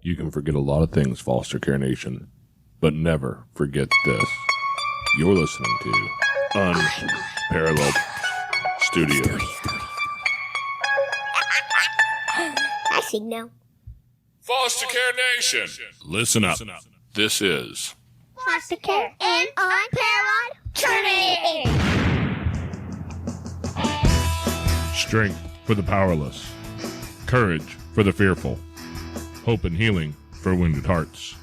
You can forget a lot of things, Foster Care Nation, but never forget this. You're listening to Unparalleled Studios. Actually, no. Foster Care Nation, listen up. This is Foster Care and Unparalleled Journey. strength for the powerless, courage for the fearful, hope and healing for wounded hearts.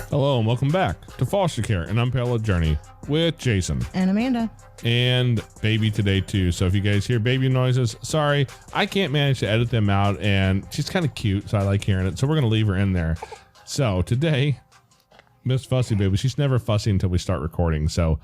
Hello and welcome back to Foster Care and Unparalleled Journey with Jason. And Amanda. And baby today too. So if you guys hear baby noises, sorry, I can't manage to edit them out, and she's kind of cute, so I like hearing it. So we're gonna leave her in there. So today, Miss Fussy Baby, she's never fussy until we start recording. So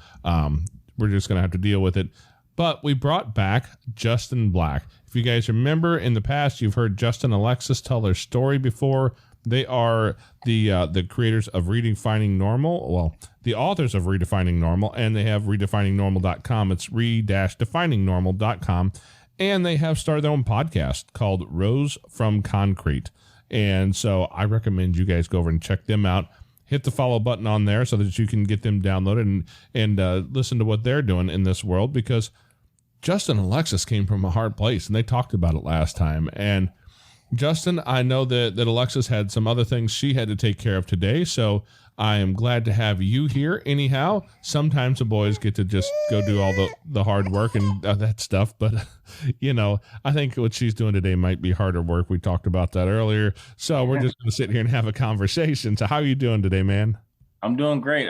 we're just gonna have to deal with it. But we brought back Justin Black. If you guys remember in the past, you've heard Justin and Alexis tell their story before. They are the creators of Redefining Normal. Well, the authors of Redefining Normal, and they have redefiningnormal.com. It's re-definingnormal.com. And they have started their own podcast called Rose from Concrete. And so I recommend you guys go over and check them out. Hit the follow button on there so that you can get them downloaded and listen to what they're doing in this world, because Justin and Alexis came from a hard place, and they talked about it last time. And Justin, I know that Alexis had some other things she had to take care of today, so I am glad to have you here anyhow. Sometimes the boys get to just go do all the hard work and that stuff, but, you know, I think what she's doing today might be harder work. We talked about that earlier, so we're just going to sit here and have a conversation. So how are you doing today, man? I'm doing great.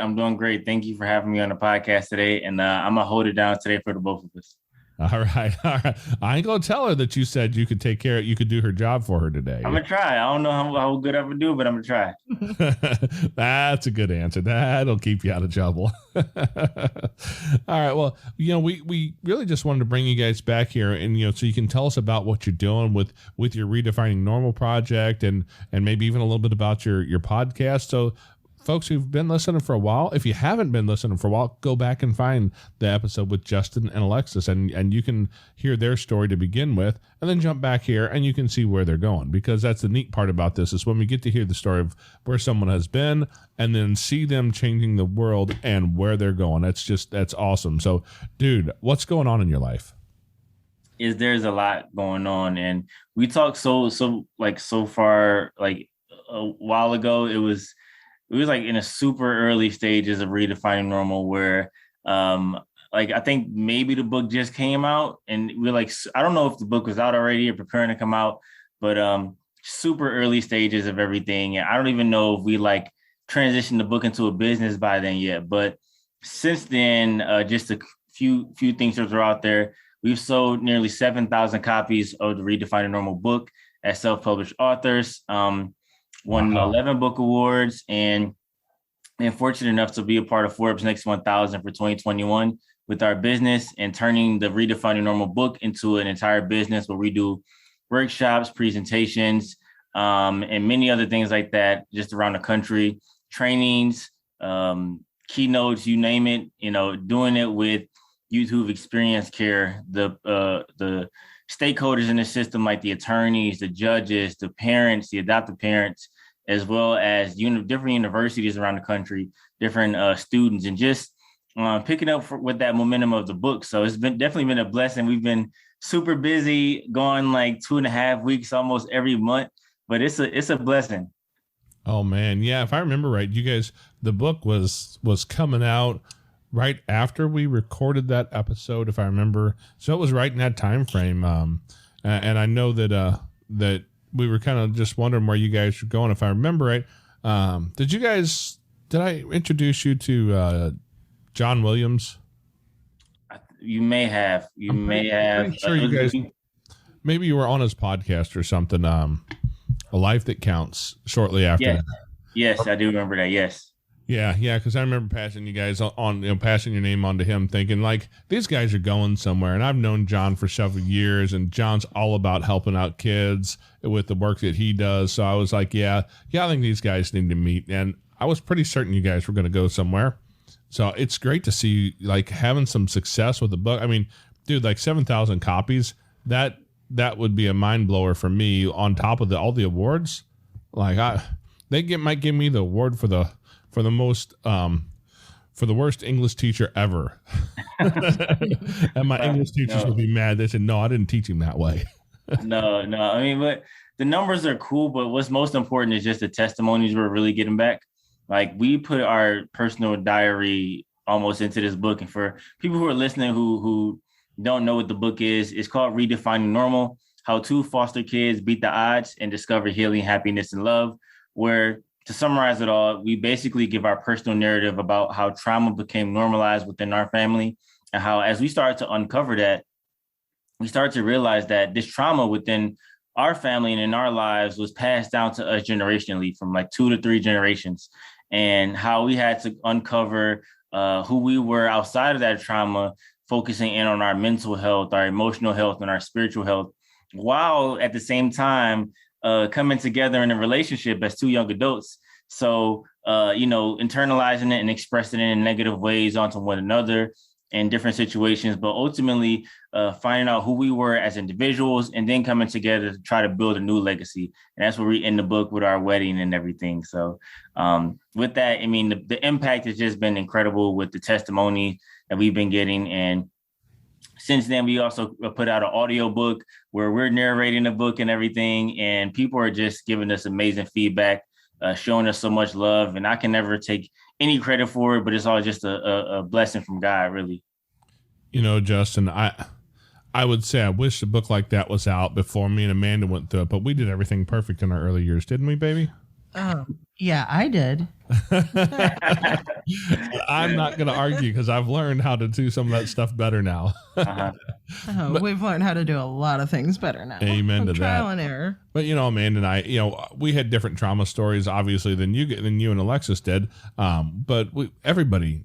Thank you for having me on the podcast today, and I'm going to hold it down today for the both of us. All right. I ain't gonna tell her that you said you could take care. You could do her job for her today. I'm gonna try. I don't know how good I would do, but I'm gonna try. That's a good answer. That'll keep you out of trouble. All right. Well, you know, we really just wanted to bring you guys back here, and so you can tell us about what you're doing with your Redefining Normal project, and maybe even a little bit about your podcast. So, folks who've been listening for a while, if you haven't been listening for a while, go back and find the episode with Justin and Alexis, and you can hear their story to begin with, and then jump back here and you can see where they're going, because that's the neat part about this, is when we get to hear the story of where someone has been and then see them changing the world and where they're going. That's awesome. So, dude, what's going on in your life? There's a lot going on, and we talked so far, like a while ago, it was like in a super early stages of Redefining Normal, where I think maybe the book just came out, and we're like, I don't know if the book was out already or preparing to come out, but super early stages of everything. And I don't even know if we transitioned the book into a business by then yet. But since then, just a few things to throw out there. We've sold nearly 7,000 copies of the Redefining Normal book as self-published authors. Won 11 book awards, and fortunate enough to be a part of Forbes Next 1000 for 2021 with our business, and turning the Redefining Normal book into an entire business where we do workshops, presentations, and many other things like that, just around the country, trainings, keynotes, you name it, doing it with youth who've experienced care, the stakeholders in the system, like the attorneys, the judges, the parents, the adoptive parents, as well as different universities around the country, different students, and just picking up with that momentum of the book. So it's definitely been a blessing. We've been super busy, going like 2.5 weeks almost every month, but it's a blessing. Oh man, yeah. If I remember right, you guys, the book was coming out right after we recorded that episode, if I remember. So it was right in that time frame. And I know that we were kind of just wondering where you guys were going, if I remember right. Did I introduce you to John Williams? You may have. Pretty sure you guys, maybe you were on his podcast or something. A Life That Counts, shortly after. Yes, I do remember that. Yes. Yeah, because I remember passing you guys on, passing your name on to him, thinking like these guys are going somewhere. And I've known John for several years, and John's all about helping out kids with the work that he does. So I was like, yeah, I think these guys need to meet. And I was pretty certain you guys were going to go somewhere. So it's great to see like having some success with the book. I mean, dude, like 7,000 copies. That would be a mind blower for me. On top of all the awards, like might give me the award for the most for the worst English teacher ever. And my English teachers will be mad. They said, no, I didn't teach him that way. No. I mean, but the numbers are cool, but what's most important is just the testimonies we're really getting back. Like we put our personal diary almost into this book. And for people who are listening who don't know what the book is, it's called Redefining Normal: How Two Foster Kids Beat the Odds and Discover Healing, Happiness, and Love, where, to summarize it all, we basically give our personal narrative about how trauma became normalized within our family, and how, as we started to uncover that, we started to realize that this trauma within our family and in our lives was passed down to us generationally from like 2 to 3 generations, and how we had to uncover who we were outside of that trauma, focusing in on our mental health, our emotional health, and our spiritual health, while at the same time coming together in a relationship as 2 young adults. So, internalizing it and expressing it in negative ways onto one another in different situations, but ultimately finding out who we were as individuals and then coming together to try to build a new legacy. And that's where we end the book with our wedding and everything. So with that, I mean, the impact has just been incredible with the testimony that we've been getting. And since then, we also put out an audio book where we're narrating the book and everything. And people are just giving us amazing feedback, showing us so much love. And I can never take any credit for it, but it's all just a blessing from God, really. Justin, I would say I wish a book like that was out before me and Amanda went through it, but we did everything perfect in our early years, didn't we, baby? Yeah, I did. I'm not going to argue because I've learned how to do some of that stuff better now. We've learned how to do a lot of things better now. Amen to that. Trial and error. But Amanda and I, we had different trauma stories, obviously, than you and Alexis did. But everybody,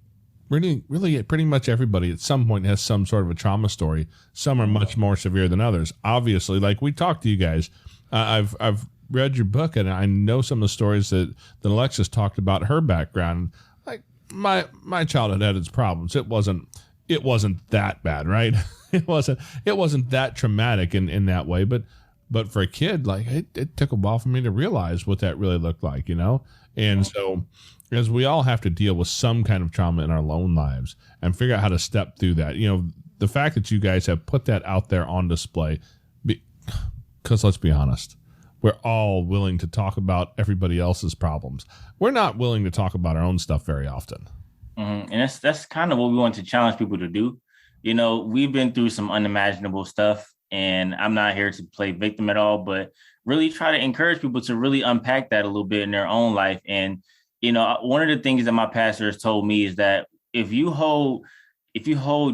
really, pretty much everybody at some point has some sort of a trauma story. Some are much more severe than others. Obviously, like we talked to you guys, I've read your book and I know some of the stories that Alexis talked about her background. Like my childhood had its problems. It wasn't that bad, right? It wasn't that traumatic in that way, but for a kid, like it took a while for me to realize what that really looked like, And so as we all have to deal with some kind of trauma in our own lives and figure out how to step through that, the fact that you guys have put that out there on display, because let's be honest, we're all willing to talk about everybody else's problems. We're not willing to talk about our own stuff very often. Mm-hmm. And that's kind of what we want to challenge people to do. We've been through some unimaginable stuff, and I'm not here to play victim at all, but really try to encourage people to really unpack that a little bit in their own life. And, one of the things that my pastor has told me is that if you hold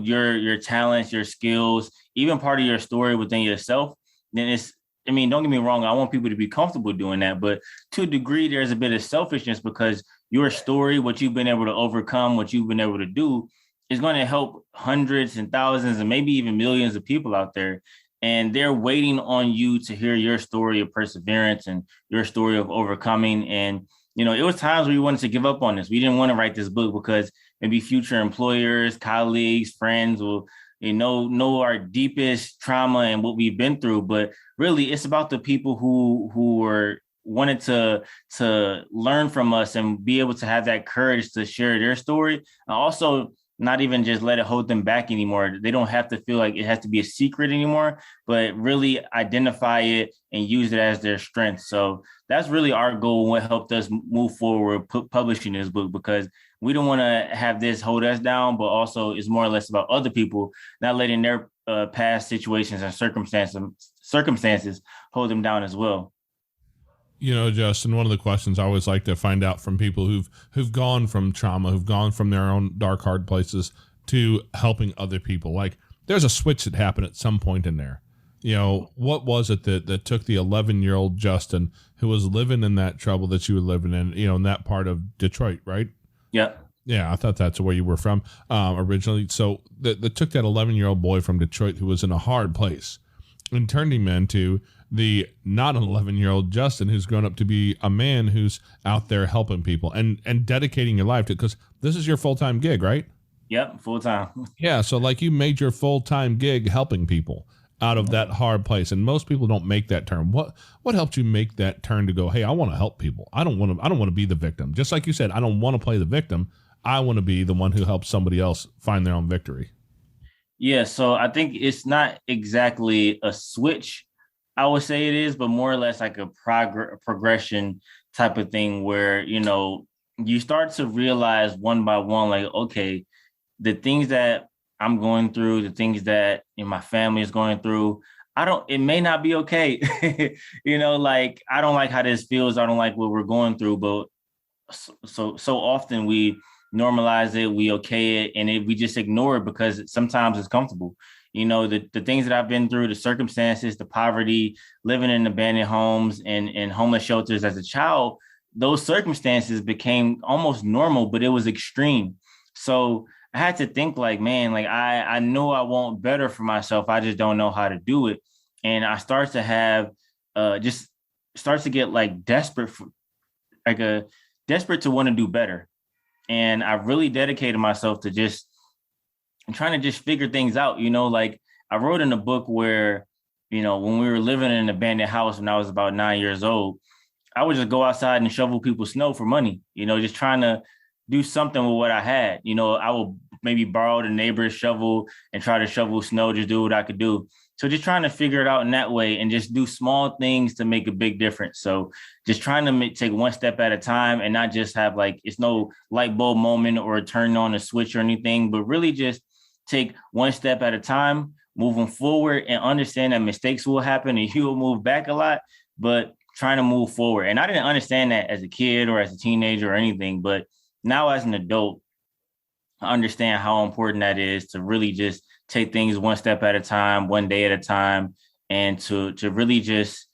your talents, your skills, even part of your story within yourself, then don't get me wrong, I want people to be comfortable doing that. But to a degree, there's a bit of selfishness because your story, what you've been able to overcome, what you've been able to do is going to help hundreds and thousands and maybe even millions of people out there. And they're waiting on you to hear your story of perseverance and your story of overcoming. And, it was times where we wanted to give up on this. We didn't want to write this book because maybe future employers, colleagues, friends will know our deepest trauma and what we've been through. But really, it's about the people who wanted to learn from us and be able to have that courage to share their story. And also not even just let it hold them back anymore. They don't have to feel like it has to be a secret anymore, but really identify it and use it as their strength. So that's really our goal and what helped us move forward publishing this book, because we don't want to have this hold us down, but also it's more or less about other people, not letting their past situations and circumstances hold them down as well. Justin, one of the questions I always like to find out from people who've gone from trauma, who've gone from their own dark, hard places to helping other people. Like there's a switch that happened at some point in there. What was it that took the 11-year-old Justin who was living in that trouble that you were living in that part of Detroit, right? Yep. Yeah, I thought that's where you were from originally. So that took that 11-year-old boy from Detroit who was in a hard place and turned him into the not an 11-year-old Justin who's grown up to be a man who's out there helping people and dedicating your life to it, because this is your full-time gig, right? Yep. Full time. Yeah, so like you made your full-time gig helping people out of that hard place, and most people don't make that turn. What helped you make that turn to go, hey, I want to help people. I don't want to be the victim. Just like you said, I don't want to play the victim. I want to be the one who helps somebody else find their own victory. Yeah. So I think it's not exactly a switch, I would say it is, but more or less like a progression type of thing where, you start to realize one by one, like, okay, the things that I'm going through, the things that my family is going through, it may not be okay. Like, I don't like how this feels. I don't like what we're going through, but so often we normalize it, we okay it, and we just ignore it because sometimes it's comfortable. The things that I've been through, the circumstances, the poverty, living in abandoned homes and homeless shelters as a child, those circumstances became almost normal, but it was extreme. So I had to think like, man, like I know I want better for myself. I just don't know how to do it. And I start to have just starts to get like desperate to want to do better. And I really dedicated myself to just trying to just figure things out. Like I wrote in a book where, when we were living in an abandoned house when I was about 9 years old, I would just go outside and shovel people's snow for money, just trying to do something with what I had. I would maybe borrow the neighbor's shovel and try to shovel snow, just do what I could do. So just trying to figure it out in that way and just do small things to make a big difference. So just trying to take one step at a time and not just have like, it's no light bulb moment or turn on a switch or anything, but really just take one step at a time, moving forward and understand that mistakes will happen and you will move back a lot, but trying to move forward. And I didn't understand that as a kid or as a teenager or anything, but now as an adult, I understand how important that is to really just take things one step at a time, one day at a time, and to really just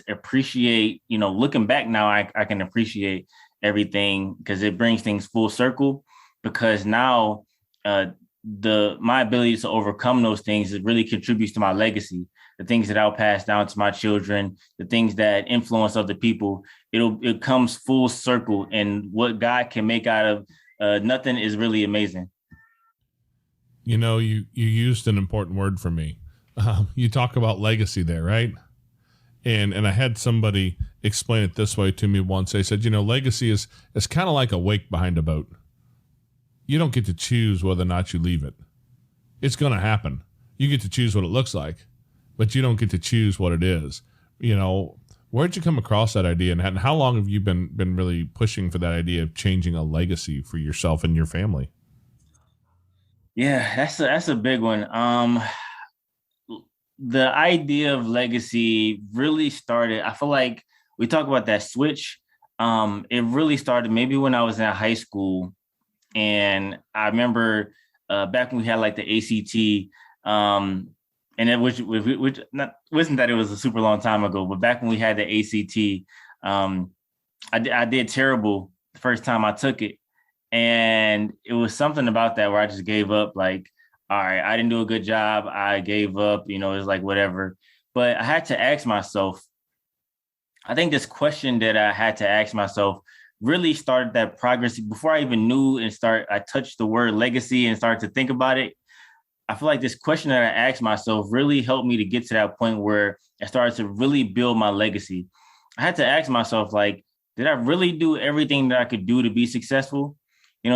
appreciate, looking back now, I can appreciate everything because it brings things full circle, because now my ability to overcome those things, it really contributes to my legacy, the things that I'll pass down to my children, the things that influence other people. It comes full circle, and what God can make out of nothing is really amazing. You used an important word for me. You talk about legacy there, right? And I had somebody explain it this way to me once. They said, legacy is kind of like a wake behind a boat. You don't get to choose whether or not you leave it. It's going to happen. You get to choose what it looks like, but you don't get to choose what it is. Where'd you come across that idea, and how long have you been really pushing for that idea of changing a legacy for yourself and your family? Yeah, that's a big one. The idea of legacy really started, I feel like we talk about that switch. It really started maybe when I was in high school. And I remember back when we had like the ACT, and it which wasn't that it was a super long time ago, but back when we had the ACT, I did terrible the first time I took it. And it was something about that where I just gave up, like, all right, I didn't do a good job. I gave up, it was like whatever. But I had to ask myself, I think this question that I had to ask myself really started that progress before I even knew I touched the word legacy and started to think about it. I feel like this question that I asked myself really helped me to get to that point where I started to really build my legacy. I had to ask myself, like, did I really do everything that I could do to be successful?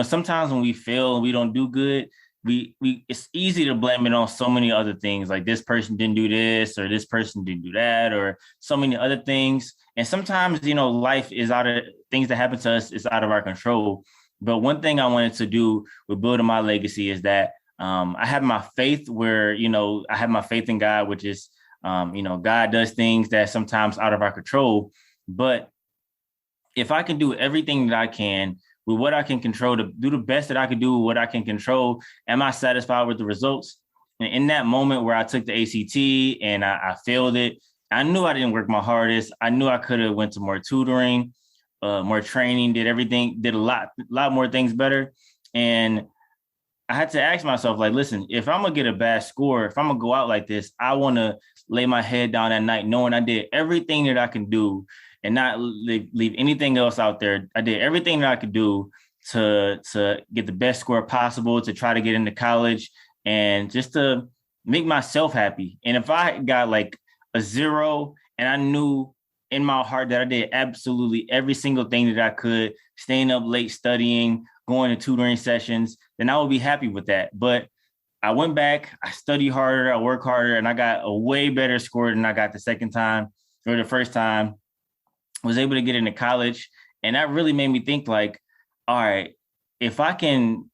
Sometimes when we fail and we don't do good, it's easy to blame it on so many other things, like this person didn't do this or this person didn't do that or so many other things. And sometimes, life is things that happen to us is out of our control. But one thing I wanted to do with building my legacy is that I have my faith where, I have my faith in God, which is, God does things that sometimes out of our control. But if I can do everything that I can with what I can control, to do the best that I can do with what I can control, am I satisfied with the results? And in that moment where I took the ACT and I failed it, I knew I didn't work my hardest. I knew I could have went to more tutoring. more training, did everything, did a lot more things better. And I had to ask myself, like, listen, if I'm gonna get a bad score, if I'm gonna go out like this, I want to lay my head down at night knowing I did everything that I can do and not leave anything else out there. I did everything that I could do to get the best score possible, to try to get into college and just to make myself happy. And if I got like a 0 and I knew in my heart that I did absolutely every single thing that I could, staying up late studying, going to tutoring sessions, then I would be happy with that. But I went back, I studied harder, I worked harder, and I got a way better score than I got the second time or the first time. Was able to get into college. And that really made me think like, all right, if I can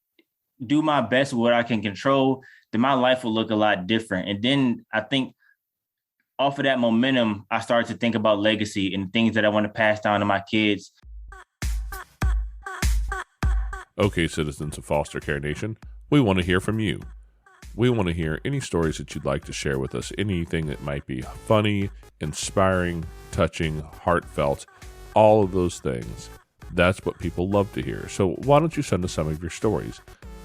do my best with what I can control, then my life will look a lot different. And then I think off of that momentum, I started to think about legacy and things that I want to pass down to my kids. Okay, citizens of Foster Care Nation, we want to hear from you. We want to hear any stories that you'd like to share with us, anything that might be funny, inspiring, touching, heartfelt, all of those things. That's what people love to hear. So why don't you send us some of your stories?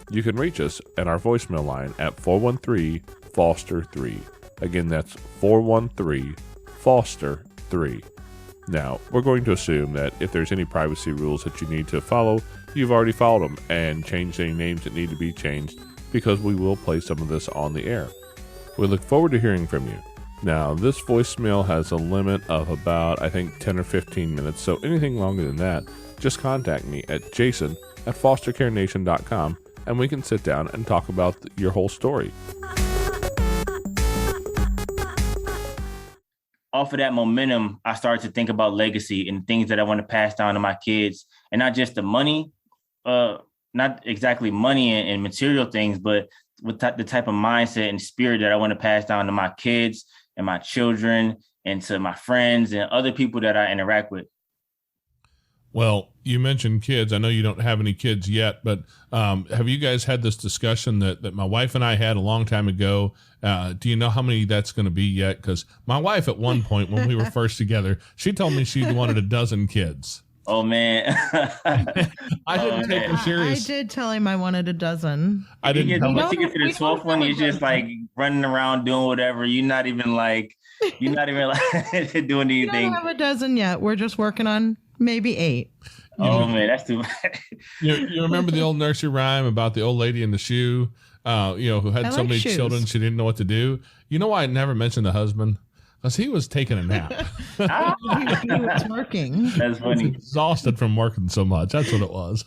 You can reach us at our voicemail line at 413-FOSTER-3. Again, that's 413-FOSTER-3. Now, we're going to assume that if there's any privacy rules that you need to follow, you've already followed them and changed any names that need to be changed, because we will play some of this on the air. We look forward to hearing from you. Now, this voicemail has a limit of about, I think, 10 or 15 minutes, so anything longer than that, just contact me at jason@fostercarenation.com, and we can sit down and talk about your whole story. Off of that momentum, I started to think about legacy and things that I want to pass down to my kids, and not just the money, not exactly money and material things, but with the type of mindset and spirit that I want to pass down to my kids and my children and to my friends and other people that I interact with. Well, you mentioned kids. I know you don't have any kids yet, but have you guys had this discussion that my wife and I had a long time ago? Do you know how many that's going to be yet? Because my wife at one point when we were first together, she told me she wanted a dozen kids. Oh, man. I didn't take her serious. I did tell him I wanted a dozen. I didn't tell Once you get to the 12th one, you're just like running around doing whatever. You're not even like doing anything. We don't have a dozen yet. We're just working on maybe 8. Oh, man, that's too much. You remember the old nursery rhyme about the old lady in the shoe, who had so many children she didn't know what to do? You know why I never mentioned the husband? Because he was taking a nap. He was working. That's funny. Exhausted from working so much. That's what it was.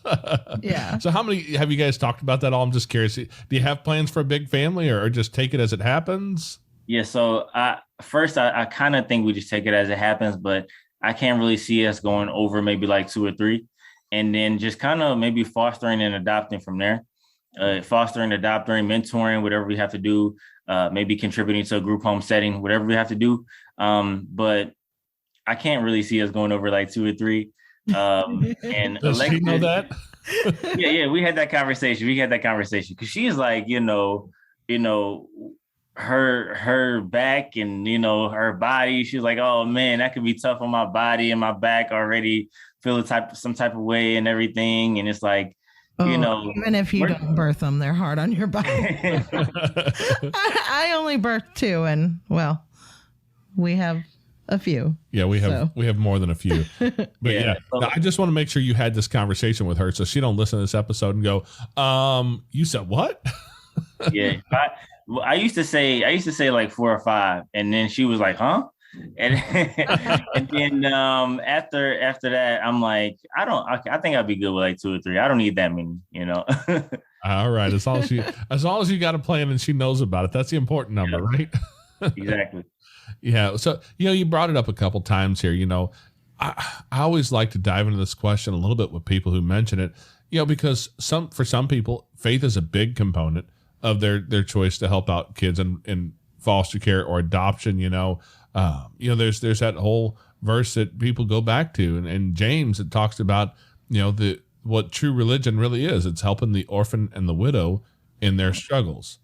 Yeah. So how many have you guys talked about that all? I'm just curious. Do you have plans for a big family or just take it as it happens? Yeah. So I kind of think we just take it as it happens, but I can't really see us going over maybe like 2 or 3, and then just kind of maybe fostering and adopting from there. Fostering, adopting, mentoring, whatever we have to do, maybe contributing to a group home setting, whatever we have to do. But I can't really see us going over like 2 or 3. And does she know that? yeah, we had that conversation. Because she's like, her back and her body. She's like, oh man, that could be tough on my body, and my back already feel some type of way and everything. And it's like, even if you don't birth them, they're hard on your body. I only birthed 2, and well, we have a few. Yeah, we have more than a few. But yeah, I just want to make sure you had this conversation with her so she don't listen to this episode and go, you said what? Yeah, I used to say like 4 or 5, and then she was like, huh? And and then after that, I'm like, I think I'd be good with like 2 or 3. I don't need that many, All right, as long as you got a plan and she knows about it, that's the important number, right? Exactly. Yeah. So you brought it up a couple times here. I always like to dive into this question a little bit with people who mention it. Because for some people, faith is a big component of their choice to help out kids in foster care or adoption. There's that whole verse that people go back to, and James, it talks about what true religion really is. It's helping the orphan and the widow in their struggles.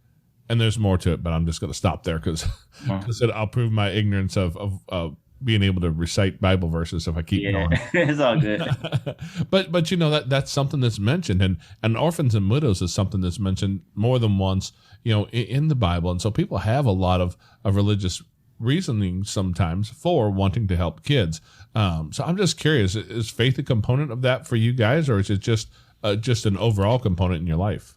And there's more to it, but I'm just going to stop there because I'll prove my ignorance of being able to recite Bible verses if I keep going. It's all good. but you know, that's something that's mentioned, and orphans and widows is something that's mentioned more than once, you know, in the Bible. And so people have a lot of religious reasoning sometimes for wanting to help kids. So I'm just curious, is faith a component of that for you guys, or is it just an overall component in your life?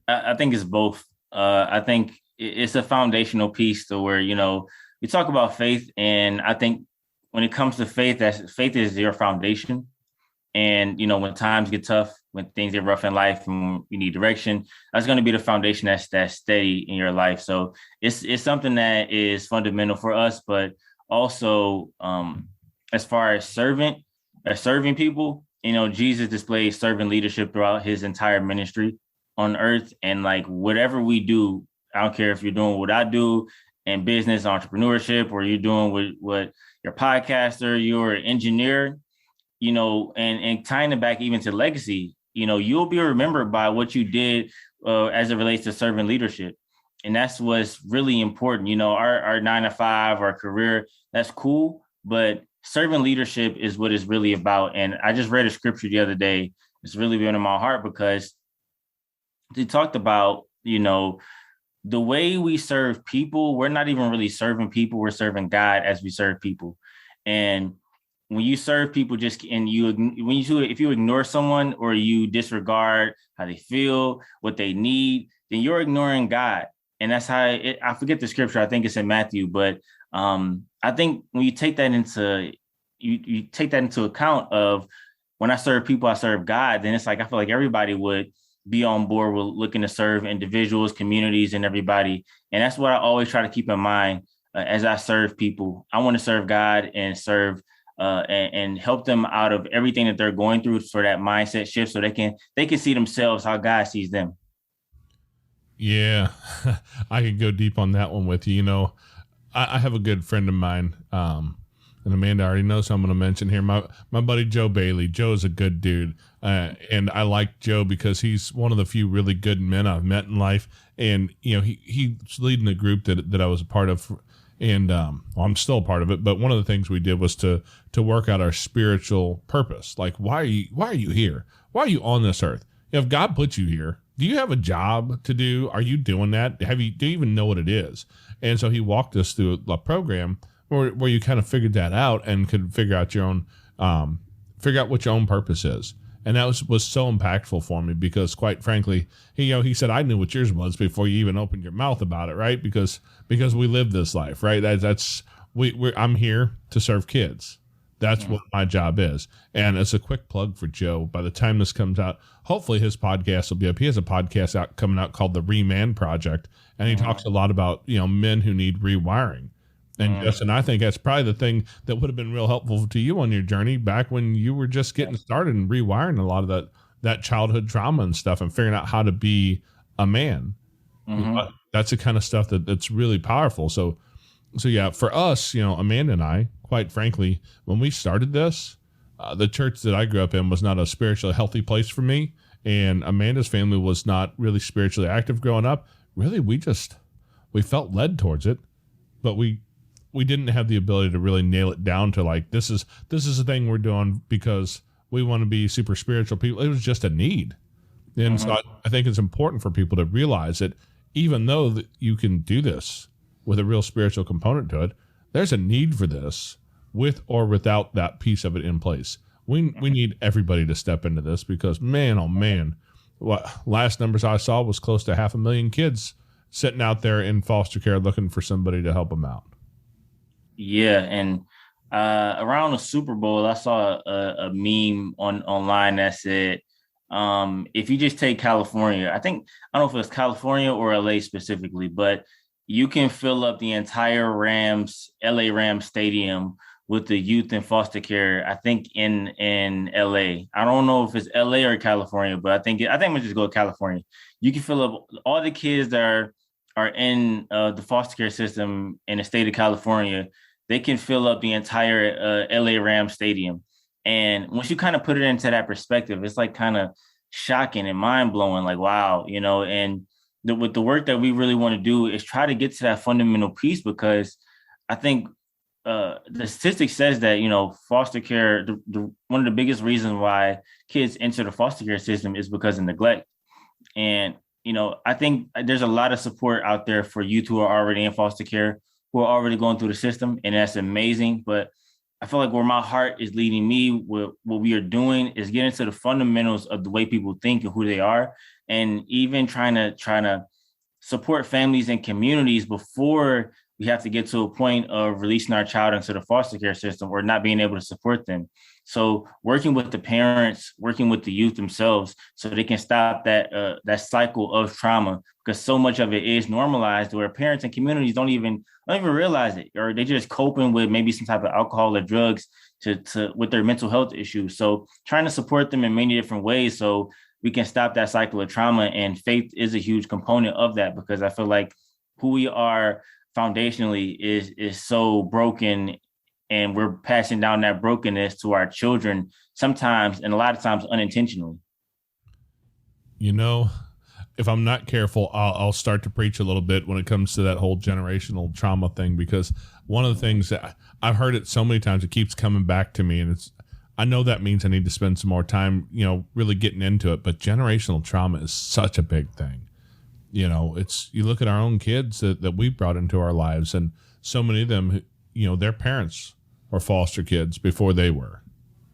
I think it's both. I think it's a foundational piece to where, you know, we talk about faith, and I think when it comes to faith, faith is your foundation. And, you know, when times get tough, when things get rough in life and you need direction, that's going to be the foundation that's steady in your life. So it's something that is fundamental for us, but also as far as serving people, you know, Jesus displayed servant leadership throughout his entire ministry on earth. And like whatever we do, I don't care if you're doing what I do in business, entrepreneurship, or you're doing what your podcaster, you're an engineer, you know, and tying it back even to legacy, you know, you'll be remembered by what you did as it relates to servant leadership. And that's what's really important. You know, our 9 to 5, our career, that's cool, but servant leadership is what it's really about. And I just read a scripture the other day. It's really been in my heart because they talked about, you know, the way we serve people, we're not even really serving people. We're serving God as we serve people. And when you serve people, if you ignore someone or you disregard how they feel, what they need, then you're ignoring God. And that's how I forget the scripture. I think it's in Matthew, but I think when you take that into account of when I serve people, I serve God, then it's like, I feel like everybody would be on board with looking to serve individuals, communities, and everybody. And that's what I always try to keep in mind as I serve people. I want to serve God and serve and help them out of everything that they're going through for that mindset shift, so they can see themselves how God sees them. Yeah, I could go deep on that one with you. You know, I have a good friend of mine, and Amanda already knows who I'm going to mention here. My buddy Joe Bailey. Joe's a good dude, and I like Joe because he's one of the few really good men I've met in life. And you know, he's leading a group that I was a part of, and well, I'm still a part of it. But one of the things we did was to work out our spiritual purpose. Like, why are you here? Why are you on this earth? If God put you here, do you have a job to do? Are you doing that? Do you even know what it is? And so he walked us through a program where you kind of figured that out and could figure out your own, figure out what your own purpose is. And that was so impactful for me because, quite frankly, he said, I knew what yours was before you even opened your mouth about it, right? Because we live this life, right? I'm here to serve kids. That's what my job is. And as a quick plug for Joe, by the time this comes out, hopefully his podcast will be up. He has a podcast coming out called The Reman Project, and he talks a lot about, you know, men who need rewiring. And Justin, I think that's probably the thing that would have been real helpful to you on your journey back when you were just getting started and rewiring a lot of that childhood trauma and stuff and figuring out how to be a man. Mm-hmm. That's the kind of stuff that's really powerful. So yeah, for us, you know, Amanda and I, quite frankly, when we started this, the church that I grew up in was not a spiritually healthy place for me. And Amanda's family was not really spiritually active growing up. Really, we felt led towards it, but we didn't have the ability to really nail it down to like, this is the thing we're doing because we want to be super spiritual people. It was just a need. And so I think it's important for people to realize that even though that you can do this with a real spiritual component to it, there's a need for this with or without that piece of it in place. We need everybody to step into this because, man, oh man, what last numbers I saw was close to 500,000 kids sitting out there in foster care looking for somebody to help them out. Yeah, and around the Super Bowl, I saw a meme online that said, if you just take California, I don't know if it was California or LA specifically, but you can fill up the entire LA Rams stadium with the youth in foster care. I think in LA. I don't know if it's LA or California, but I think we'll just go with California. You can fill up all the kids that are in the foster care system in the state of California. They can fill up the entire LA Rams stadium. And once you kind of put it into that perspective, it's like kind of shocking and mind blowing. Like, wow, you know, and with the work that we really want to do is try to get to that fundamental piece, because I think the statistic says that, foster care, one of the biggest reasons why kids enter the foster care system is because of neglect. And, I think there's a lot of support out there for youth who are already in foster care, who are already going through the system. And that's amazing. But I feel like where my heart is leading me, what we are doing is getting to the fundamentals of the way people think and who they are. And even trying to support families and communities before we have to get to a point of releasing our child into the foster care system or not being able to support them. So working with the parents, working with the youth themselves, so they can stop that cycle of trauma, because so much of it is normalized where parents and communities don't even realize it, or they just coping with maybe some type of alcohol or drugs to with their mental health issues. So trying to support them in many different ways so we can stop that cycle of trauma. And faith is a huge component of that, because I feel like who we are foundationally is so broken, and we're passing down that brokenness to our children sometimes, and a lot of times unintentionally. If I'm not careful, I'll start to preach a little bit when it comes to that whole generational trauma thing, because one of the things that I've heard it so many times, it keeps coming back to me, and I know that means I need to spend some more time, really getting into it, but generational trauma is such a big thing. You look at our own kids that we brought into our lives, and so many of them, their parents were foster kids before they were.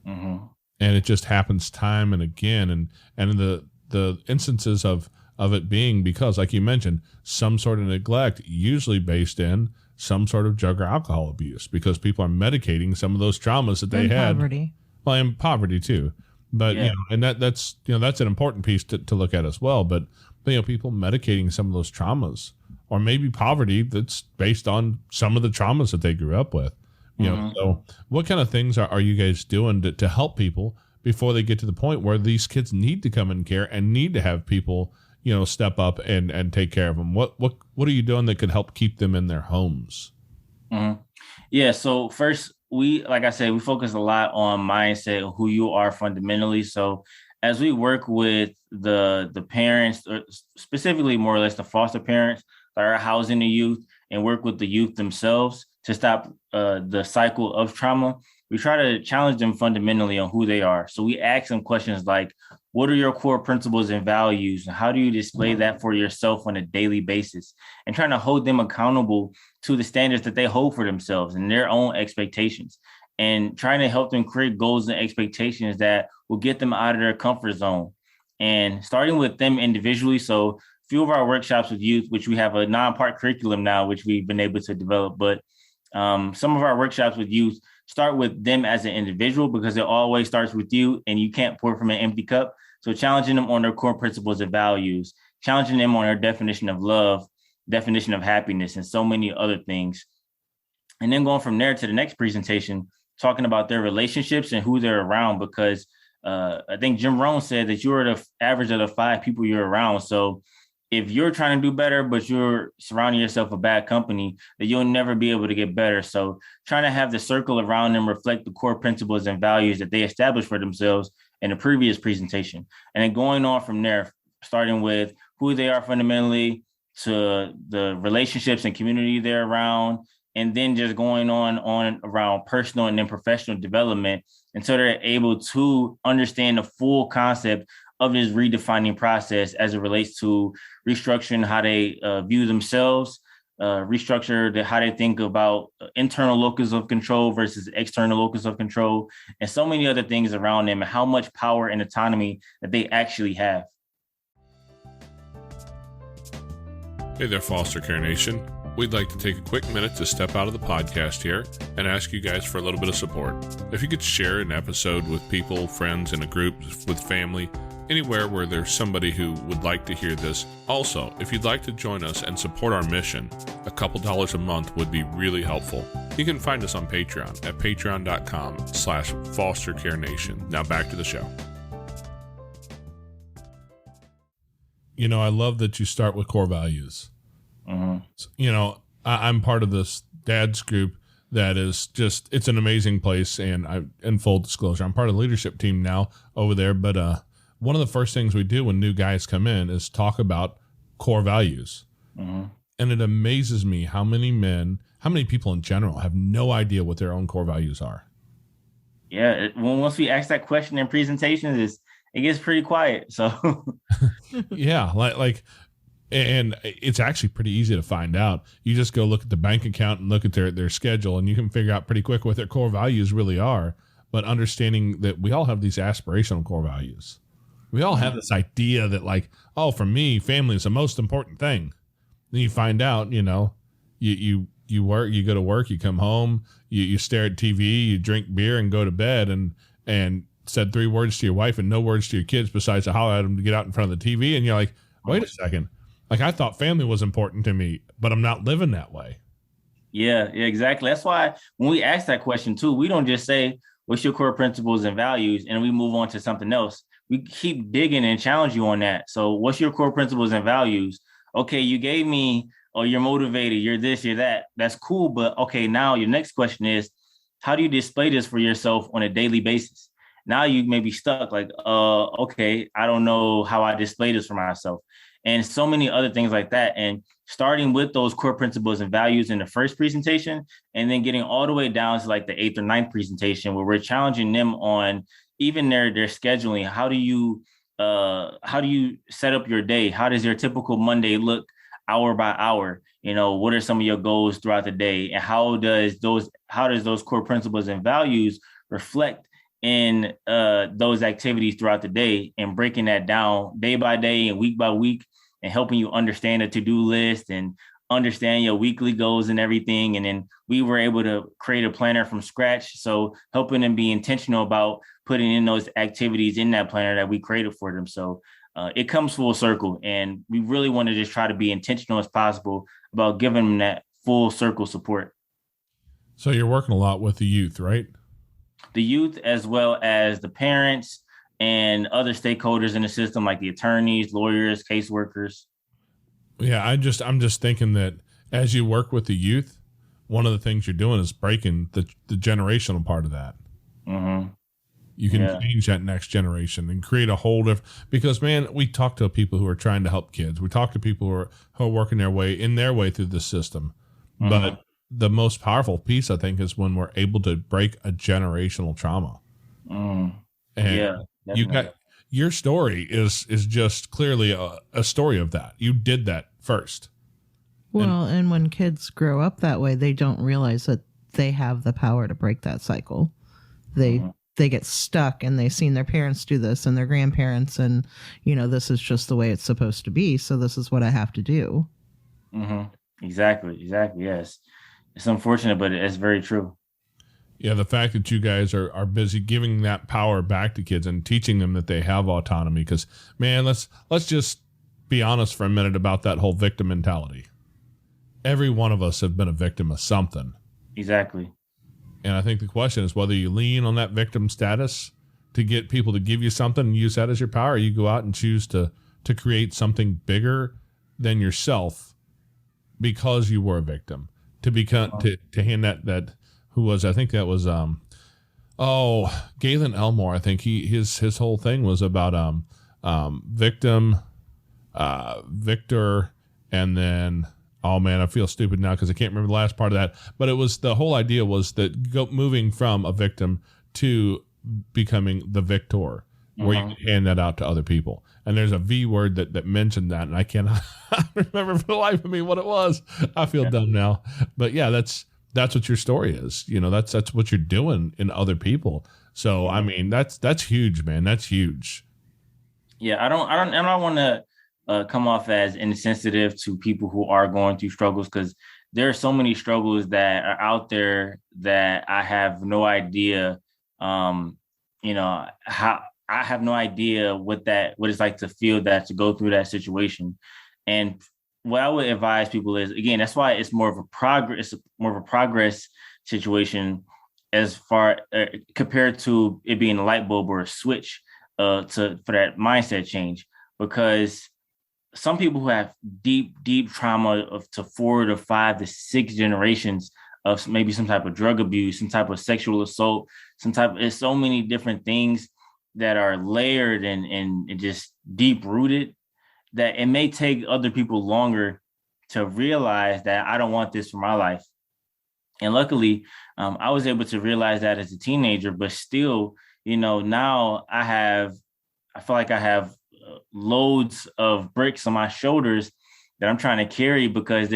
Mm-hmm. And it just happens time and again. And the instances of it being because, like you mentioned, some sort of neglect, usually based in some sort of drug or alcohol abuse, because people are medicating some of those traumas that they had. Poverty. Well, and poverty too. But, yeah. And that's an important piece to look at as well. But people medicating some of those traumas, or maybe poverty that's based on some of the traumas that they grew up with. So what kind of things are you guys doing to help people before they get to the point where these kids need to come in care and need to have people, step up and take care of them? What are you doing that could help keep them in their homes? Mm-hmm. Yeah. So first, like I said, we focus a lot on mindset, who you are fundamentally. So as we work with the parents, or specifically more or less the foster parents that are housing the youth, and work with the youth themselves to stop the cycle of trauma, we try to challenge them fundamentally on who they are. So we ask them questions like, what are your core principles and values? And how do you display that for yourself on a daily basis? And trying to hold them accountable to the standards that they hold for themselves and their own expectations. And trying to help them create goals and expectations that will get them out of their comfort zone. And starting with them individually. So a few of our workshops with youth, which we have a non-part curriculum now, which we've been able to develop, but some of our workshops with youth start with them as an individual, because it always starts with you and you can't pour from an empty cup. So challenging them on their core principles and values, challenging them on their definition of love, definition of happiness, and so many other things. And then going from there to the next presentation, talking about their relationships and who they're around, because I think Jim Rohn said that you're the average of the 5 people you're around. So if you're trying to do better, but you're surrounding yourself with bad company, then you'll never be able to get better. So trying to have the circle around them reflect the core principles and values that they established for themselves in the previous presentation. And then going on from there, starting with who they are fundamentally, to the relationships and community they're around, and then just going on around personal and then professional development until they're able to understand the full concept of this redefining process as it relates to restructuring how they view themselves, restructure how they think about internal locus of control versus external locus of control, and so many other things around them, and how much power and autonomy that they actually have. Hey there, Foster Care Nation. We'd like to take a quick minute to step out of the podcast here and ask you guys for a little bit of support. If you could share an episode with people, friends, in a group, with family, anywhere where there's somebody who would like to hear this. Also, if you'd like to join us and support our mission, a couple dollars a month would be really helpful. You can find us on Patreon at patreon.com/fostercarenation. Now back to the show. I love that you start with core values. Mm-hmm. I'm part of this dad's group that is just, it's an amazing place. And in full disclosure, I'm part of the leadership team now over there. But one of the first things we do when new guys come in is talk about core values. Mm-hmm. And it amazes me how many men how many people in general have no idea what their own core values are? Yeah, once we ask that question in presentations, it gets pretty quiet. So Yeah, and it's actually pretty easy to find out. You just go look at the bank account and look at their schedule, and you can figure out pretty quick what their core values really are. But understanding that we all have these aspirational core values. We all have this idea that, like, oh, for me, family is the most important thing. Then you find out, you work, you go to work, you come home, you stare at TV, you drink beer and go to bed, and said 3 words to your wife and no words to your kids besides to holler at them to get out in front of the TV. And you're like, wait a second. Like, I thought family was important to me, but I'm not living that way. yeah, exactly. That's why when we ask that question too, we don't just say, what's your core principles and values? And we move on to something else. We keep digging and challenge you on that. So what's your core principles and values? Okay, you gave me, oh, you're motivated, you're this, you're that. That's cool. But okay, now your next question is, how do you display this for yourself on a daily basis? Now you may be stuck like, okay, I don't know how I display this for myself. And so many other things like that. And starting with those core principles and values in the first presentation, and then getting all the way down to like the 8th or 9th presentation, where we're challenging them on even their scheduling. How do you set up your day? How does your typical Monday look hour by hour? What are some of your goals throughout the day? And how does those core principles and values reflect in those activities throughout the day, and breaking that down day by day and week by week, and helping you understand a to-do list and understand your weekly goals and everything. And then we were able to create a planner from scratch. So helping them be intentional about putting in those activities in that planner that we created for them. So it comes full circle. And we really want to just try to be intentional as possible about giving them that full circle support. So you're working a lot with the youth, right? The youth, as well as the parents and other stakeholders in the system, like the attorneys, lawyers, caseworkers. Yeah, I'm just thinking that as you work with the youth, one of the things you're doing is breaking the generational part of that. Mm-hmm. You can change that next generation and create a whole different, because man, we talk to people who are trying to help kids. We talk to people who are working their way through the system. Mm-hmm. But the most powerful piece, I think, is when we're able to break a generational trauma. Mm. And your story is just clearly a story of that. You did that first. Well, and when kids grow up that way, they don't realize that they have the power to break that cycle. They get stuck, and they've seen their parents do this and their grandparents, and this is just the way it's supposed to be. So this is what I have to do. Mm-hmm. Exactly. Yes. It's unfortunate, but it's very true. Yeah, the fact that you guys are busy giving that power back to kids and teaching them that they have autonomy. Because, man, let's just be honest for a minute about that whole victim mentality. Every one of us have been a victim of something. Exactly. And I think the question is whether you lean on that victim status to get people to give you something and use that as your power, or you go out and choose to create something bigger than yourself because you were a victim. To become to hand that who was, I think that was Galen Elmore. I think his whole thing was about victim, victor, and then oh man, I feel stupid now because I can't remember the last part of that. But it was, the whole idea was that moving from a victim to becoming the victor, where you can hand that out to other people. And there's a V word that mentioned that, and I cannot remember for the life of me what it was. I feel dumb now. But yeah, that's what your story is. That's what you're doing in other people. So I mean, that's huge, man. That's huge. Yeah, I don't want to come off as insensitive to people who are going through struggles, because there are so many struggles that are out there that I have no idea. How I have no idea what it's like to feel that, to go through that situation. And what I would advise people is, again, that's why it's more of a progress situation, as far compared to it being a light bulb or a switch for that mindset change. Because some people who have deep trauma to 4 to 5 to 6 generations of maybe some type of drug abuse, some type of sexual assault, there's so many different things that are layered and just deep rooted, that it may take other people longer to realize that I don't want this for my life. And luckily, I was able to realize that as a teenager, but still, now I feel like I have loads of bricks on my shoulders that I'm trying to carry because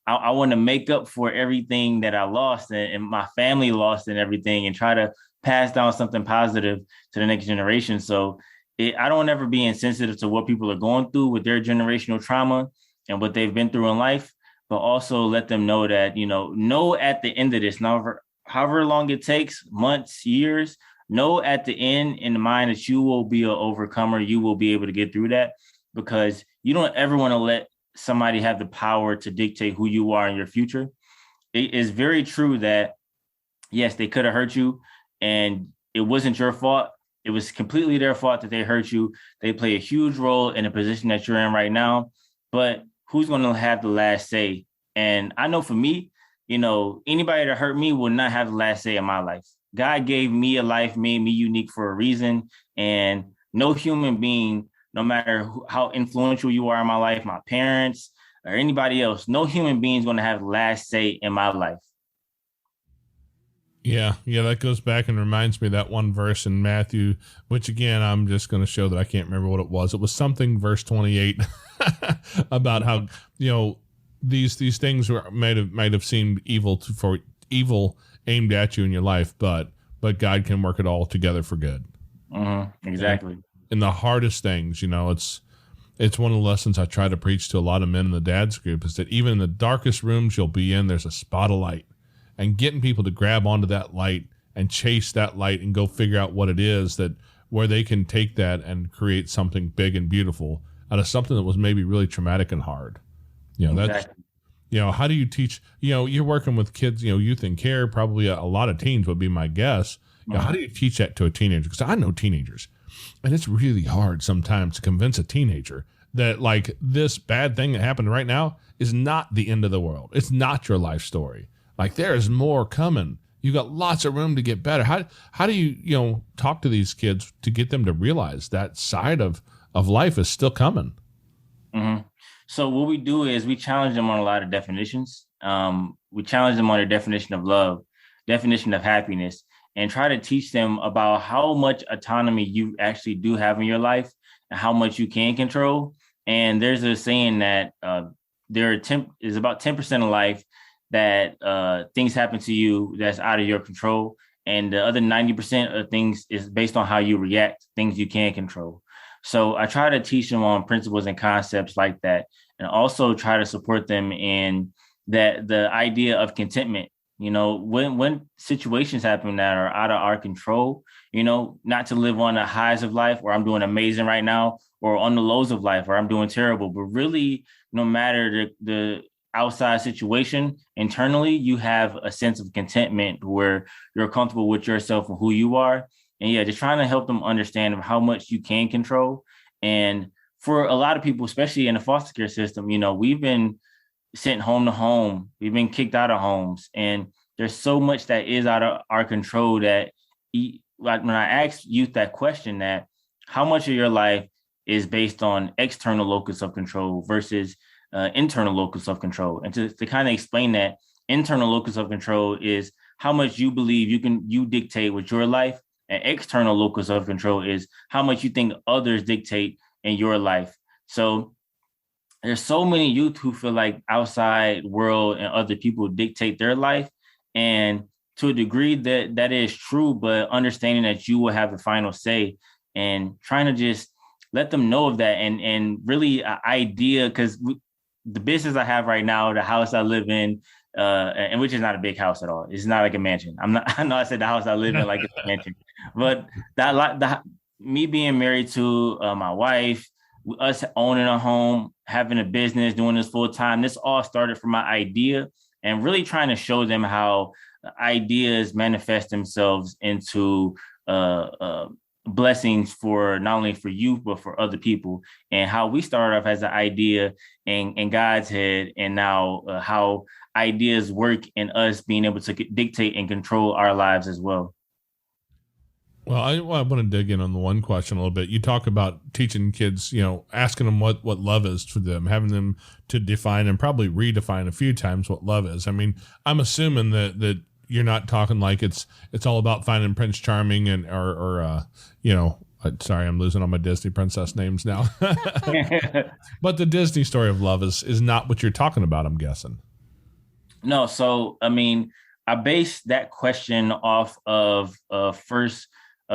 I want to make up for everything that I lost and my family lost and everything, and try to pass down something positive to the next generation. So I don't ever be insensitive to what people are going through with their generational trauma and what they've been through in life, but also let them know that, know at the end of this, however long it takes, months, years, know at the end in the mind that you will be an overcomer. You will be able to get through that, because you don't ever want to let somebody have the power to dictate who you are in your future. It is very true that, yes, they could have hurt you and it wasn't your fault. It was completely their fault that they hurt you. They play a huge role in the position that you're in right now. But who's going to have the last say? And I know for me, anybody that hurt me will not have the last say in my life. God gave me a life, made me unique for a reason. And no human being, no matter how influential you are in my life, my parents or anybody else, no human being is going to have the last say in my life. Yeah, that goes back and reminds me of that one verse in Matthew, which again, I'm just going to show that I can't remember what it was. It was something verse 28 about how, these things might have seemed evil for evil aimed at you in your life, but God can work it all together for good. Exactly. And the hardest things, it's one of the lessons I try to preach to a lot of men in the dads group, is that even in the darkest rooms you'll be in, there's a spot of light. And getting people to grab onto that light and chase that light and go figure out what it is, that where they can take that and create something big and beautiful out of something that was maybe really traumatic and hard. That's, how do you teach, you're working with kids, youth in care, probably a lot of teens would be my guess. How do you teach that to a teenager? Because I know teenagers, and it's really hard sometimes to convince a teenager that like this bad thing that happened right now is not the end of the world. It's not your life story. Like there is more coming. You got lots of room to get better. How do you talk to these kids to get them to realize that side of life is still coming? Mm-hmm. So what we do is we challenge them on a lot of definitions. We challenge them on their definition of love, definition of happiness, and try to teach them about how much autonomy you actually do have in your life and how much you can control. And there's a saying that there is about 10% of life that things happen to you that's out of your control. And the other 90% of things is based on how you react, things you can control. So I try to teach them on principles and concepts like that, and also try to support them in that the idea of contentment. When situations happen that are out of our control, not to live on the highs of life where I'm doing amazing right now, or on the lows of life where I'm doing terrible, but really, no matter the outside situation, internally, you have a sense of contentment where you're comfortable with yourself and who you are. And just trying to help them understand how much you can control. And for a lot of people, especially in the foster care system, we've been sent home to home. We've been kicked out of homes. And there's so much that is out of our control that, like when I ask youth that question, that how much of your life is based on external locus of control versus internal locus of control. And to kind of explain that, internal locus of control is how much you believe you dictate with your life, and external locus of control is how much you think others dictate in your life. So there's so many youth who feel like outside world and other people dictate their life. And to a degree that is true, but understanding that you will have the final say and trying to just let them know of that. And really an idea, because the business I have right now, the house I live in, and which is not a big house at all. It's not like a mansion. I know I said the house I live in like it's a mansion, but me being married to my wife, us owning a home, having a business, doing this full time, this all started from my idea, and really trying to show them how ideas manifest themselves into blessings for not only for you, but for other people, and how we started off as an idea in God's head, and now how ideas work in us being able to dictate and control our lives as well. Well, I want to dig in on the one question a little bit. You talk about teaching kids, asking them what love is for them, having them to define and probably redefine a few times what love is. I mean, I'm assuming that you're not talking like it's all about finding Prince Charming sorry, I'm losing all my Disney princess names now. But the Disney story of love is not what you're talking about, I'm guessing. No, so I mean, I based that question off of First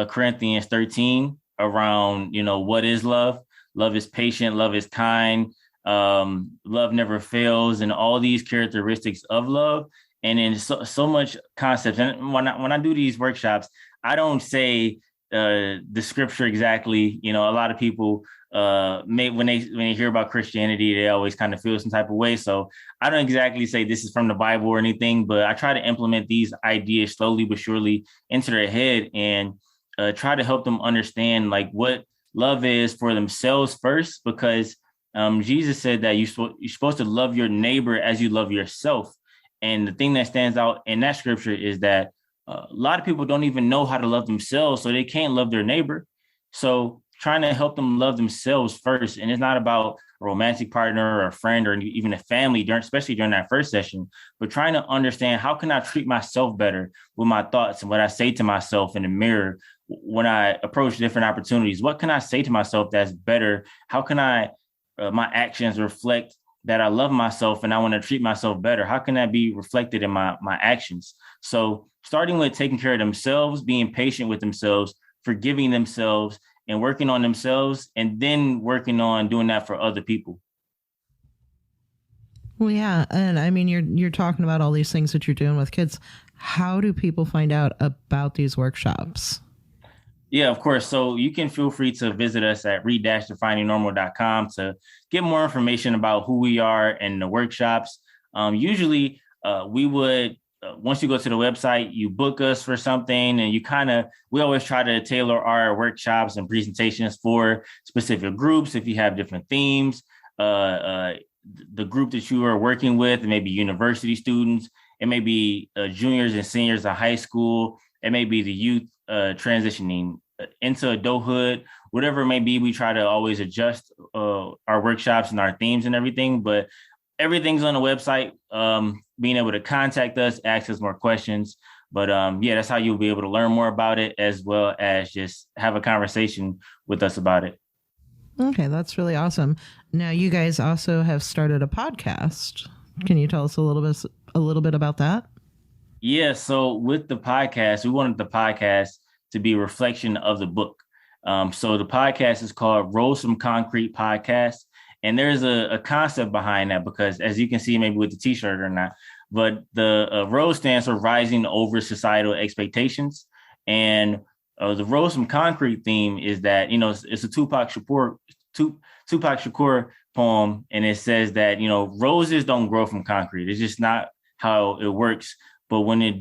Corinthians 13 around, what is love? Love is patient, love is kind, love never fails, and all these characteristics of love. And then so much concepts. And when I do these workshops, I don't say the scripture exactly. A lot of people when they hear about Christianity, they always kind of feel some type of way. So I don't exactly say this is from the Bible or anything, but I try to implement these ideas slowly but surely into their head and try to help them understand like what love is for themselves first, because Jesus said that you're supposed to love your neighbor as you love yourself. And the thing that stands out in that scripture is that a lot of people don't even know how to love themselves, so they can't love their neighbor. So trying to help them love themselves first. And it's not about a romantic partner or a friend or even a family, especially during that first session, but trying to understand how can I treat myself better with my thoughts and what I say to myself in the mirror when I approach different opportunities. What can I say to myself that's better? How can my actions reflect that I love myself and I want to treat myself better? How can that be reflected in my actions? So starting with taking care of themselves, being patient with themselves, forgiving themselves, and working on themselves, and then working on doing that for other people. Well, yeah. And I mean, you're talking about all these things that you're doing with kids. How do people find out about these workshops? Yeah, of course. So you can feel free to visit us at re-definingnormal.com to get more information about who we are and the workshops. Usually we would, once you go to the website, you book us for something, and we always try to tailor our workshops and presentations for specific groups. If you have different themes, the group that you are working with, it may be university students, it may be juniors and seniors of high school, it may be the youth transitioning into adulthood, whatever it may be. We try to always adjust our workshops and our themes and everything, but everything's on the website. Being able to contact us, ask us more questions. But that's how you'll be able to learn more about it, as well as just have a conversation with us about it. Okay, that's really awesome. Now, you guys also have started a podcast. Can you tell us a little bit about that? Yeah, so with the podcast, we wanted the podcast to be a reflection of the book. So the podcast is called Rose from Concrete Podcast. And there's a concept behind that, because as you can see, maybe with the t-shirt or not, but the Rose stands for rising over societal expectations. And the Rose from Concrete theme is that, it's a Tupac Shakur poem. And it says that, roses don't grow from concrete. It's just not how it works. But when it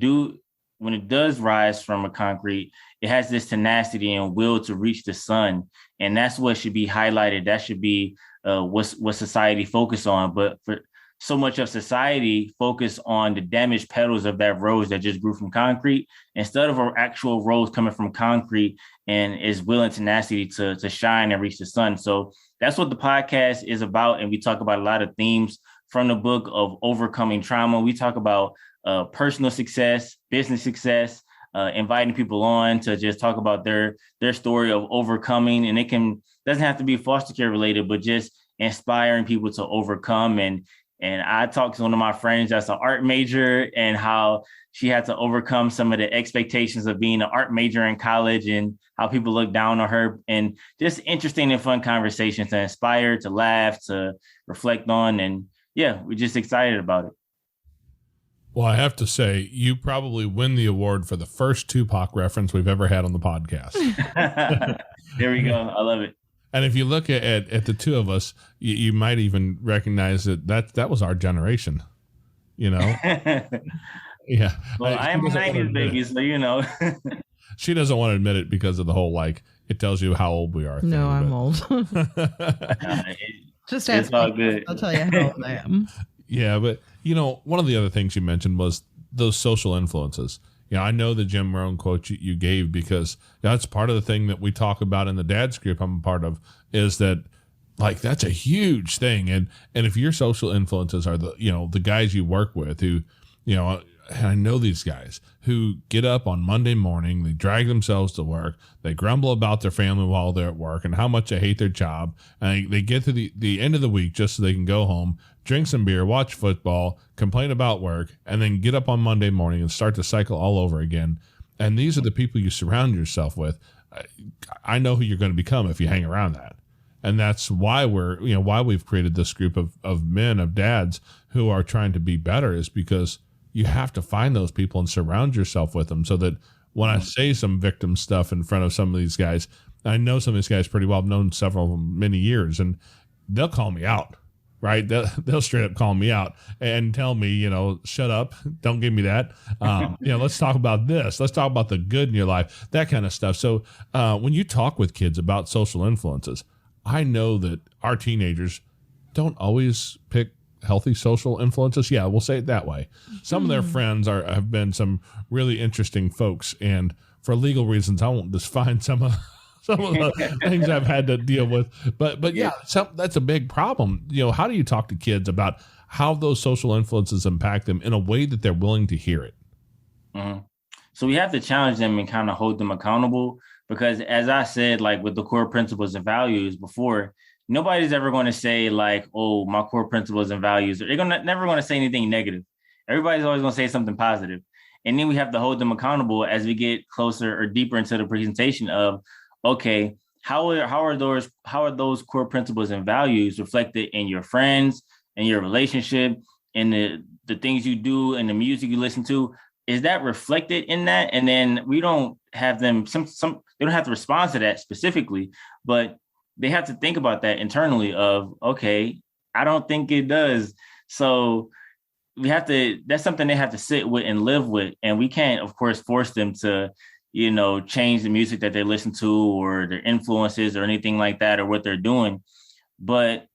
does rise from a concrete, it has this tenacity and will to reach the sun. And that's what should be highlighted. That should be what society focus on. But for so much of society focus on the damaged petals of that rose that just grew from concrete, instead of an actual rose coming from concrete and is will and tenacity to shine and reach the sun. So that's what the podcast is about. And we talk about a lot of themes from the book of overcoming trauma. We talk about personal success, business success, inviting people on to just talk about their story of overcoming. And it doesn't have to be foster care related, but just inspiring people to overcome. And I talked to one of my friends that's an art major, and how she had to overcome some of the expectations of being an art major in college and how people look down on her, and just interesting and fun conversations to inspire, to laugh, to reflect on. And yeah, we're just excited about it. Well, I have to say, you probably win the award for the first Tupac reference we've ever had on the podcast. There we go. I love it. And if you look at the two of us, you might even recognize that was our generation, Yeah. Well, I am a 90s baby, so She doesn't want to admit it because of the whole, it tells you how old we are. No, I'm old. Just ask it's all me. good. I'll tell you how old I am. Yeah, but one of the other things you mentioned was those social influences. I know the Jim Rohn quote you gave, because that's part of the thing that we talk about in the dad's group I'm a part of, is that like that's a huge thing. And if your social influences are the guys you work with who, and I know these guys who get up on Monday morning, they drag themselves to work, they grumble about their family while they're at work and how much they hate their job. And they get to the end of the week just so they can go home, drink some beer, watch football, complain about work, and then get up on Monday morning and start the cycle all over again. And these are the people you surround yourself with. I know who you're going to become if you hang around that. And that's why why we've created this group of men, of dads who are trying to be better, is because you have to find those people and surround yourself with them, so that when I say some victim stuff in front of some of these guys, I know some of these guys pretty well. I've known several of them many years, and they'll call me out, right? They'll straight up call me out and tell me, shut up, don't give me that. Let's talk about this. Let's talk about the good in your life, that kind of stuff. So when you talk with kids about social influences, I know that our teenagers don't always pick healthy social influences. Yeah, we'll say it that way. Some of their friends have been some really interesting folks, and for legal reasons, I won't define some of the things I've had to deal with. But yeah, that's a big problem. How do you talk to kids about how those social influences impact them in a way that they're willing to hear it? Mm-hmm. So we have to challenge them and kind of hold them accountable, because as I said, like with the core principles and values before, nobody's ever going to say like, oh, my core principles and values. They're never going to say anything negative. Everybody's always going to say something positive. And then we have to hold them accountable as we get closer or deeper into the presentation of, okay, how are those core principles and values reflected in your friends, in your relationship, in the things you do, and the music you listen to? Is that reflected in that? And then we don't have them, they don't have to respond to that specifically, but they have to think about that internally of, okay, I don't think it does. So that's something they have to sit with and live with. And we can't, of course, force them to, change the music that they listen to or their influences or anything like that, or what they're doing. But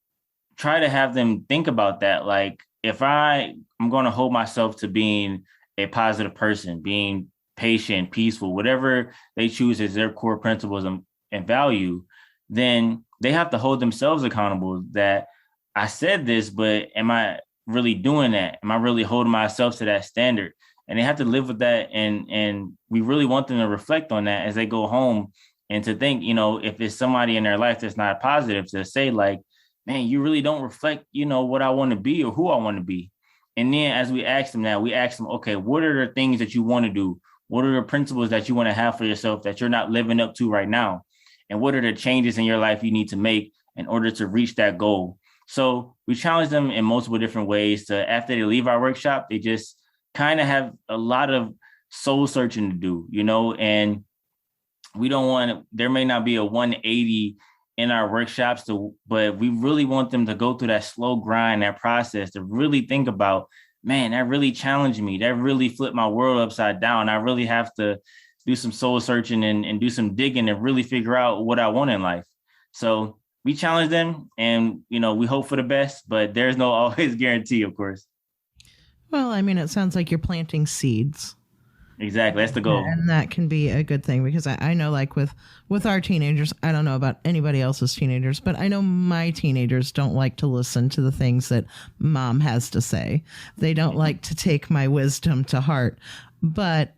try to have them think about that. Like, if I'm going to hold myself to being a positive person, being patient, peaceful, whatever they choose as their core principles and value, then they have to hold themselves accountable that I said this, but am I really doing that? Am I really holding myself to that standard? And they have to live with that. And we really want them to reflect on that as they go home, and to think, if it's somebody in their life that's not positive, to say like, man, you really don't reflect, what I want to be or who I want to be. And then as we ask them, okay, what are the things that you want to do? What are the principles that you want to have for yourself that you're not living up to right now? And what are the changes in your life you need to make in order to reach that goal? So we challenge them in multiple different ways to, after they leave our workshop, they just kind of have a lot of soul searching to do, and we don't want, there may not be a 180 in our workshops, but we really want them to go through that slow grind, that process, to really think about, man, that really challenged me. That really flipped my world upside down. I really have to do some soul searching and do some digging and really figure out what I want in life. So we challenge them, and, we hope for the best, but there's no always guarantee, of course. Well, I mean, it sounds like you're planting seeds. Exactly. That's the goal. And that can be a good thing, because I know, like with our teenagers, I don't know about anybody else's teenagers, but I know my teenagers don't like to listen to the things that mom has to say. They don't like to take my wisdom to heart, but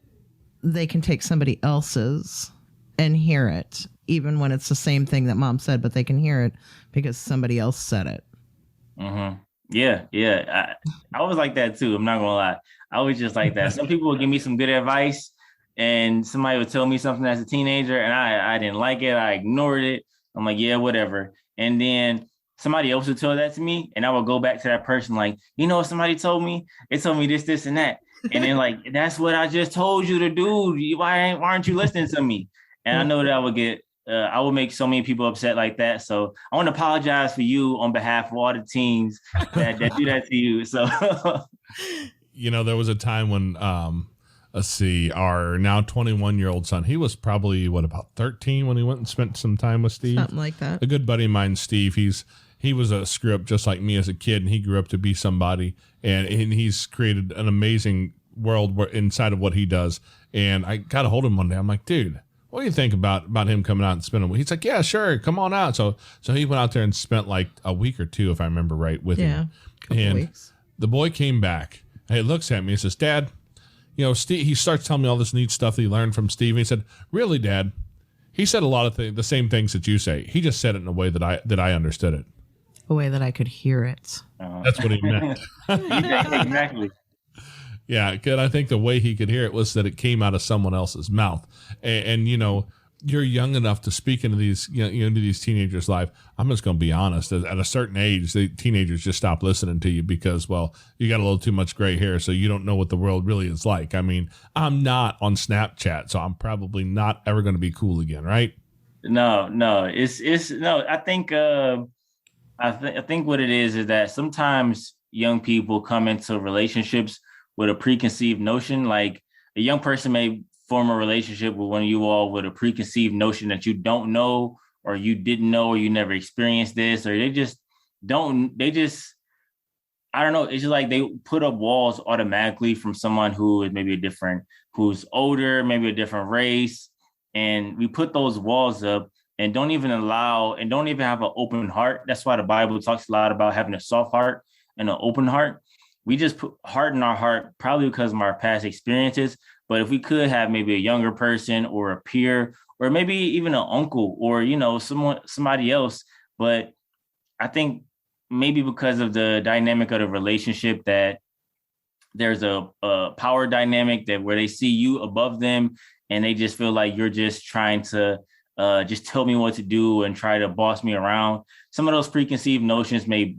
they can take somebody else's and hear it, even when it's the same thing that mom said, but they can hear it because somebody else said it. Mm-hmm. Yeah. I was like that too. I'm not gonna lie. I was just like that. Some people would give me some good advice, and somebody would tell me something as a teenager, and I didn't like it. I ignored it. I'm like, yeah, whatever. And then somebody else would tell that to me, and I would go back to that person like, what somebody told me? They told me this, this, and that. And then like, that's what I just told you to do. Why aren't you listening to me? And I know that I would make so many people upset like that. So I want to apologize for you on behalf of all the teens that do that to you. So, there was a time when, let's see, our now 21-year-old son, he was probably about 13 when he went and spent some time with Steve. Something like that. A good buddy of mine, Steve, he was a screw up just like me as a kid, and he grew up to be somebody, and he's created an amazing world inside of what he does. And I got a hold of him one day. I'm like, dude, what do you think about him coming out and spending a week? He's like, yeah, sure, come on out. So he went out there and spent like a week or two, if I remember right, with him. Couple weeks. The boy came back. And he looks at me and says, Dad, you know, Steve, he starts telling me all this neat stuff that he learned from Steve. And he said, really, Dad? He said a lot of the same things that you say. He just said it in a way that I understood it. A way that I could hear it. That's what he meant. Exactly. Yeah, good. I think the way he could hear it was that it came out of someone else's mouth. And you know, you're young enough to speak into these, into these teenagers' life. I'm just going to be honest. At a certain age, the teenagers just stop listening to you because, well, you got a little too much gray hair, so you don't know what the world really is like. I mean, I'm not on Snapchat, so I'm probably not ever going to be cool again, right? No, it's no. I think what it is that sometimes young people come into relationships with a preconceived notion. Like a young person may form a relationship with one of you all with a preconceived notion that you don't know, or you didn't know, or you never experienced this, or I don't know. It's just like they put up walls automatically from someone who is maybe who's older, maybe a different race. And we put those walls up and don't even have an open heart. That's why the Bible talks a lot about having a soft heart and an open heart. We just put heart in our heart, probably because of our past experiences. But if we could have maybe a younger person or a peer, or maybe even an uncle, or, somebody else. But I think maybe because of the dynamic of the relationship, that there's a power dynamic where they see you above them and they just feel like you're just trying to just tell me what to do and try to boss me around. Some of those preconceived notions may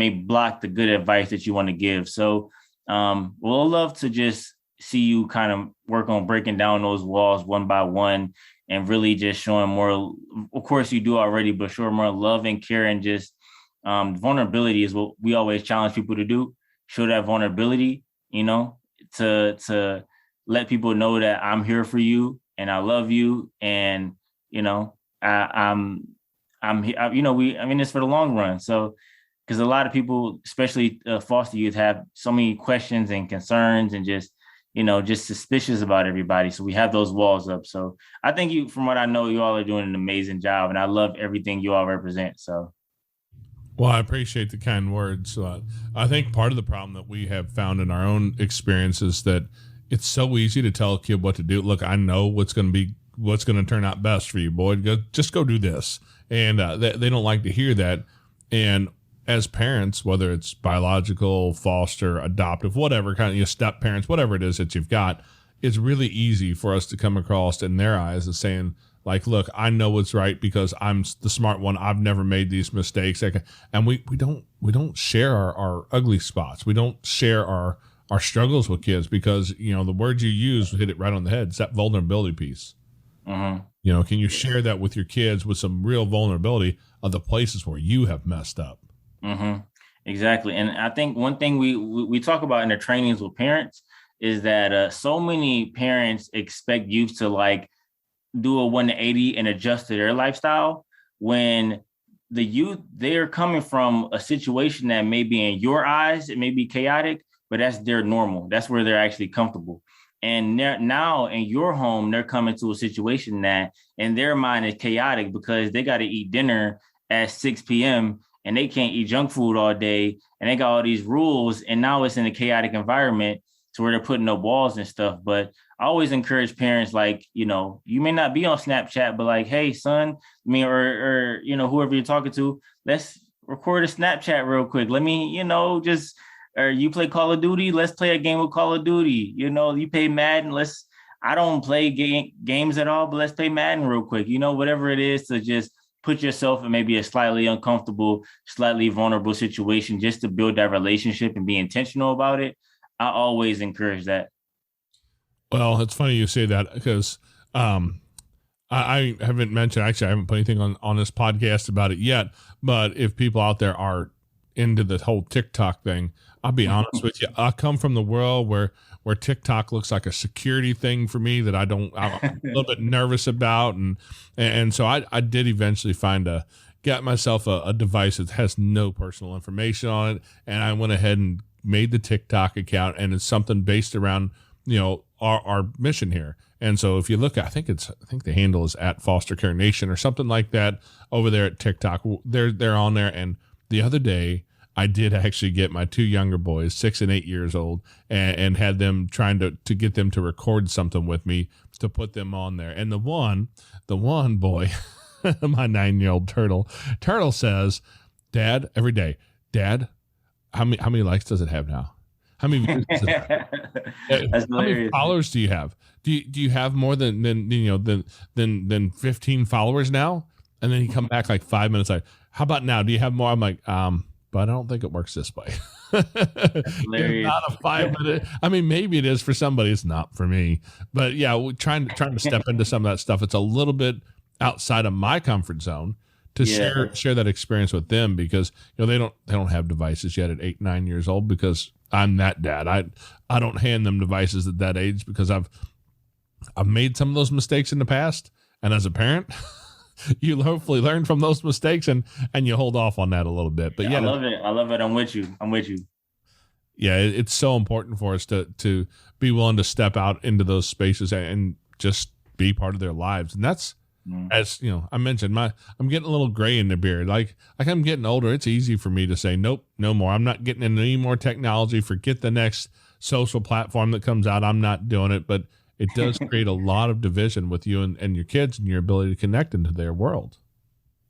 block the good advice that you want to give. So we'll love to just see you kind of work on breaking down those walls one by one and really just showing more. Of course you do already, but showing more love and care, and just vulnerability is what we always challenge people to do. Show that vulnerability, to let people know that I'm here for you and I love you. And, I'm in this for the long run. So, because a lot of people, especially foster youth, have so many questions and concerns and just suspicious about everybody. So we have those walls up. So I think from what I know, you all are doing an amazing job, and I love everything you all represent. So. Well, I appreciate the kind words. I think part of the problem that we have found in our own experience is that it's so easy to tell a kid what to do. Look, I know what's going to turn out best for you, boy. Just go do this. And they don't like to hear that. And as parents, whether it's biological, foster, adoptive, whatever kind of step parents, whatever it is that you've got, it's really easy for us to come across in their eyes as saying, like, look, I know what's right because I'm the smart one. I've never made these mistakes. And we don't share our ugly spots. We don't share our struggles with kids because, the words you use hit it right on the head. It's that vulnerability piece. Mm-hmm. Can you share that with your kids with some real vulnerability of the places where you have messed up? Mm-hmm. Exactly. And I think one thing we talk about in the trainings with parents is that so many parents expect youth to like do a 180 and adjust to their lifestyle, when the youth, they're coming from a situation that may be in your eyes, it may be chaotic, but that's their normal. That's where they're actually comfortable. And now in your home, they're coming to a situation that in their mind is chaotic because they got to eat dinner at 6 p.m. and they can't eat junk food all day. And they got all these rules. And now it's in a chaotic environment to where they're putting up walls and stuff. But I always encourage parents, like, you may not be on Snapchat, but like, hey, son, or whoever you're talking to, let's record a Snapchat real quick. Let me, or you play Call of Duty. Let's play a game of Call of Duty. You play Madden. I don't play games at all, but let's play Madden real quick. Whatever it is to just put yourself in maybe a slightly uncomfortable, slightly vulnerable situation just to build that relationship and be intentional about it. I always encourage that. Well, it's funny you say that because I haven't mentioned, actually, I haven't put anything on this podcast about it yet. But if people out there are into the whole TikTok thing, I'll be honest with you. I come from the world where TikTok looks like a security thing for me that I'm a little bit nervous about. And so I did eventually get myself a device that has no personal information on it. And I went ahead and made the TikTok account, and it's something based around, our mission here. And so if you look, I think the handle is at Foster Care Nation or something like that over there at TikTok. They're on there. And the other day I did actually get my two younger boys, 6 and 8 years old, and had them trying to get them to record something with me to put them on there. And the one boy, my 9-year-old turtle says, Dad, every day, Dad, how many likes does it have now? How many views does it have? That's How many followers do you have? Do you have more than 15 followers now? And then he come back like 5 minutes like, how about now? Do you have more? I'm like, but I don't think it works this way. It's not a 5 minute. I mean, maybe it is for somebody. It's not for me. But yeah, we're trying to step into some of that stuff. It's a little bit outside of my comfort zone to share that experience with them, because they don't have devices yet at 8, 9 years old, because I'm that dad. I don't hand them devices at that age, because I've made some of those mistakes in the past, and as a parent, you hopefully learn from those mistakes and you hold off on that a little bit. But yeah, I love it. I'm with you. Yeah, it's so important for us to be willing to step out into those spaces and just be part of their lives. And that's, as I mentioned, I'm getting a little gray in the beard. Like I'm getting older. It's easy for me to say, nope, no more. I'm not getting into any more technology. Forget the next social platform that comes out. I'm not doing it. But it does create a lot of division with you and your kids and your ability to connect into their world.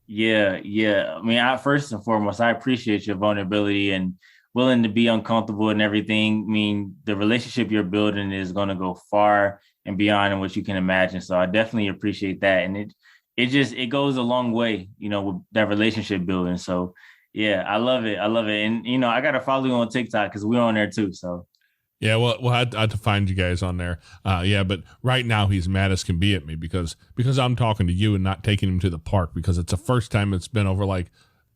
Yeah. I mean, first and foremost, I appreciate your vulnerability and willing to be uncomfortable and everything. I mean, the relationship you're building is going to go far and beyond what you can imagine. So I definitely appreciate that. And it goes a long way, with that relationship building. So yeah, I love it. And, I got to follow you on TikTok because we're on there too. So. Yeah, well, I had to find you guys on there. But right now he's mad as can be at me because I'm talking to you and not taking him to the park, because it's the first time it's been over like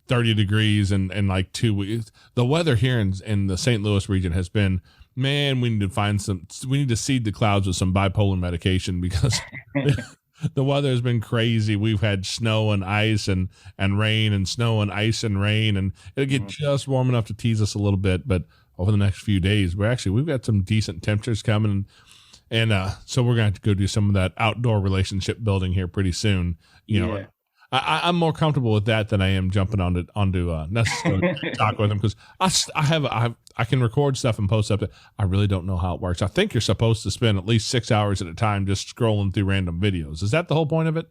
30 degrees and like 2 weeks. The weather here in the St. Louis region has been, man, we need to seed the clouds with some bipolar medication, because the weather has been crazy. We've had snow and ice and rain, and snow and ice and rain, and it'll get just warm enough to tease us a little bit. But over the next few days, we've got some decent temperatures coming, and so we're going to have to go do some of that outdoor relationship building here pretty soon. I'm more comfortable with that than I am jumping onto necessarily talk with them, because I can record stuff and post up. I really don't know how it works. I think you're supposed to spend at least 6 hours at a time just scrolling through random videos. Is that the whole point of it?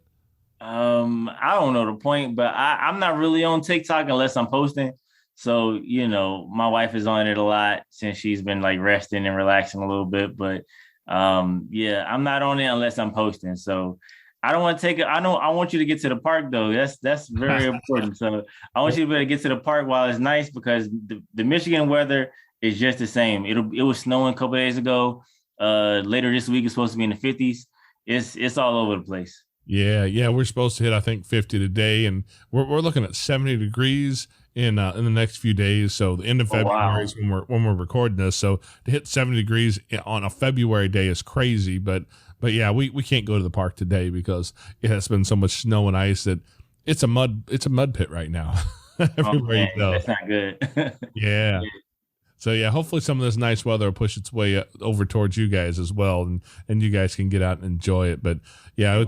I don't know the point, but I'm not really on TikTok unless I'm posting. So, my wife is on it a lot since she's been like resting and relaxing a little bit. But I'm not on it unless I'm posting. So I don't want to take it. I want you to get to the park though. That's very important. So I want you to be able to get to the park while it's nice, because the Michigan weather is just the same. It was snowing a couple of days ago. Later this week it's supposed to be in the 50s. It's all over the place. Yeah. We're supposed to hit, I think, 50 today, and we're looking at 70 degrees in the next few days. So the end of February is when we're recording this. So to hit 70 degrees on a February day is crazy. But yeah, we can't go to the park today because it has been so much snow and ice that it's a mud pit right now. Everywhere you go. That's not good. Yeah. So yeah, hopefully some of this nice weather will push its way over towards you guys as well, and you guys can get out and enjoy it. But yeah,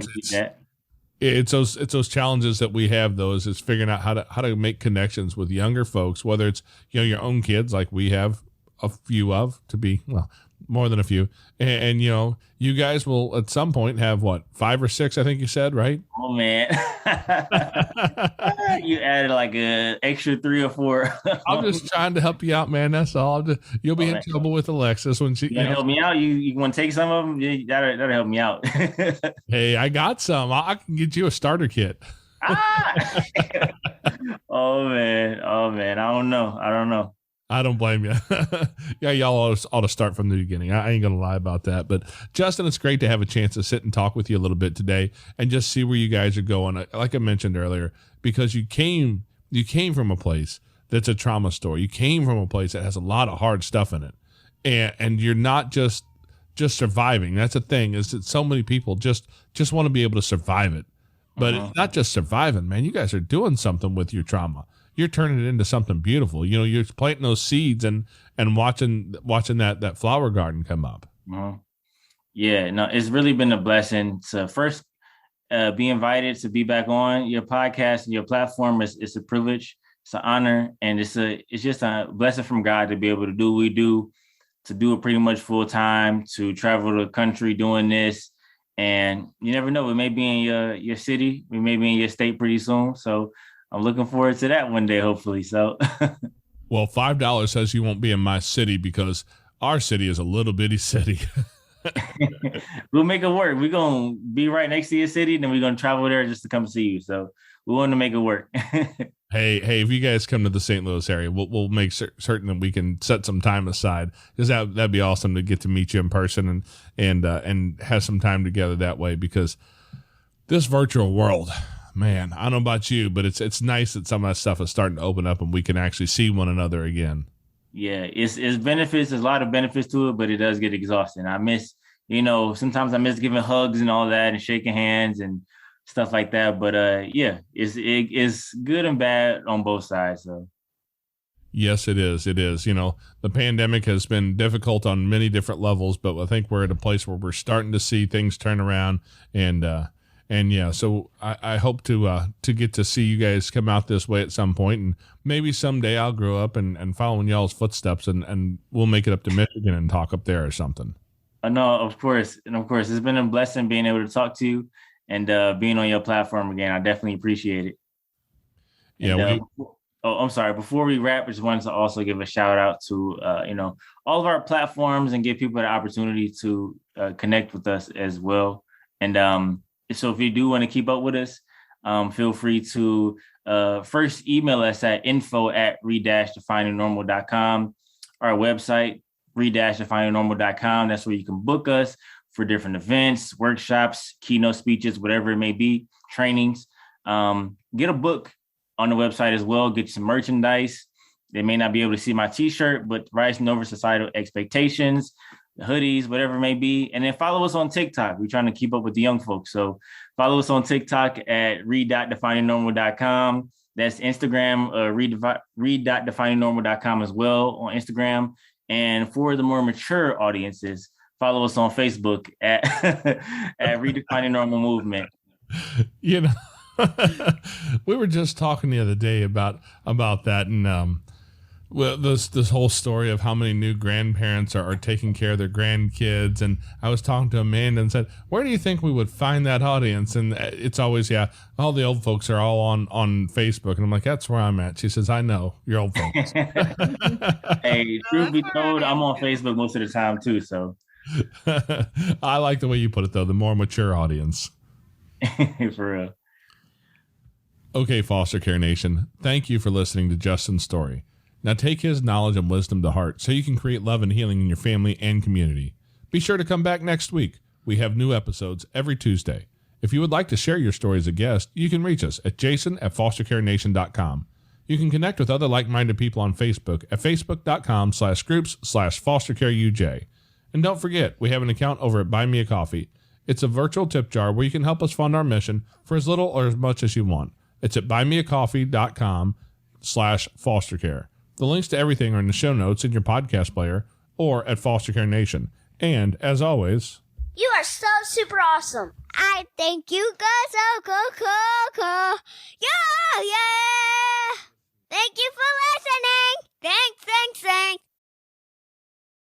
it's those challenges that we have. Those is figuring out how to make connections with younger folks, whether it's your own kids, like we have a few of, to be more than a few, and you guys will at some point have 5 or 6, I think you said, right? Oh man, you added like an extra 3 or 4. I'm just trying to help you out, man. That's all. You'll be in trouble with Alexis when she. Help me out. You want to take some of them? That'll help me out. Hey, I got some. I can get you a starter kit. Oh man. I don't know. I don't blame you. Yeah, y'all ought to start from the beginning. I ain't going to lie about that. But Justin, it's great to have a chance to sit and talk with you a little bit today and just see where you guys are going. Like I mentioned earlier, because you came from a place that's a trauma story. You came from a place that has a lot of hard stuff in it. And you're not just surviving. That's the thing, is that so many people just want to be able to survive it. But it's not just surviving, man. You guys are doing something with your trauma. You're turning it into something beautiful. You're planting those seeds and watching that flower garden come up. Yeah, no, it's really been a blessing to first be invited to be back on your podcast and your platform. It's a privilege, it's an honor, and it's just a blessing from God to be able to do what we do, to do it pretty much full time, to travel the country doing this. And you never know, we may be in your city, we may be in your state pretty soon. So I'm looking forward to that one day, hopefully. So Well, $5 says you won't be in my city because our city is a little bitty city. we'll make it work. We're gonna be right next to your city, and then we're gonna travel there just to come see you. So we want to make it work. Hey, if you guys come to the St. Louis area, we'll make certain that we can set some time aside, because that'd be awesome to get to meet you in person and have some time together that way. Because this virtual world, man, I don't know about you, but it's nice that some of that stuff is starting to open up and we can actually see one another again. Yeah, it's benefits. There's a lot of benefits to it, but it does get exhausting. I miss, sometimes I miss giving hugs and all that and shaking hands and stuff like that. But yeah, it's good and bad on both sides. So Yes, it is. It is. The pandemic has been difficult on many different levels, but I think we're at a place where we're starting to see things turn around. And yeah, so I hope to get to see you guys come out this way at some point, and maybe someday I'll grow up and follow in y'all's footsteps, and we'll make it up to Michigan and talk up there or something. No, of course, and of course, it's been a blessing being able to talk to you and being on your platform again. I definitely appreciate it. Yeah. And, I'm sorry. Before we wrap, I just wanted to also give a shout out to all of our platforms and give people the opportunity to connect with us as well. And so if you do want to keep up with us, feel free to first email us at info@re-definingnormal.com. Our website, re-definingnormal.com. That's where you can book us for different events, workshops, keynote speeches, whatever it may be, trainings. Get a book on the website as well. Get some merchandise. They may not be able to see my t-shirt, but Rising Over Societal Expectations, the hoodies, whatever it may be. And then follow us on TikTok. We're trying to keep up with the young folks. So follow us on TikTok at re.definingnormal.com. That's Instagram, re.definingnormal.com as well on Instagram. And for the more mature audiences, follow us on Facebook at Redefining Normal Movement. We were just talking the other day about that, and this whole story of how many new grandparents are taking care of their grandkids. And I was talking to Amanda and said, where do you think we would find that audience? And it's always, all the old folks are all on Facebook. And I'm like, that's where I'm at. She says, I know, you're old folks. Hey, truth be told, I'm on Facebook most of the time too. So I like the way you put it, though, the more mature audience. For real. Okay, Foster Care Nation, thank you for listening to Justin's story. Now take his knowledge and wisdom to heart so you can create love and healing in your family and community. Be sure to come back next week. We have new episodes every Tuesday. If you would like to share your story as a guest, you can reach us at jason@fostercarenation.com. You can connect with other like-minded people on Facebook at facebook.com/groups/fostercareuj. And don't forget, we have an account over at Buy Me a Coffee. It's a virtual tip jar where you can help us fund our mission for as little or as much as you want. It's at buymeacoffee.com/fostercare. The links to everything are in the show notes in your podcast player or at Foster Care Nation. And as always, You are so super awesome. I think you guys are cool. Yeah, yeah.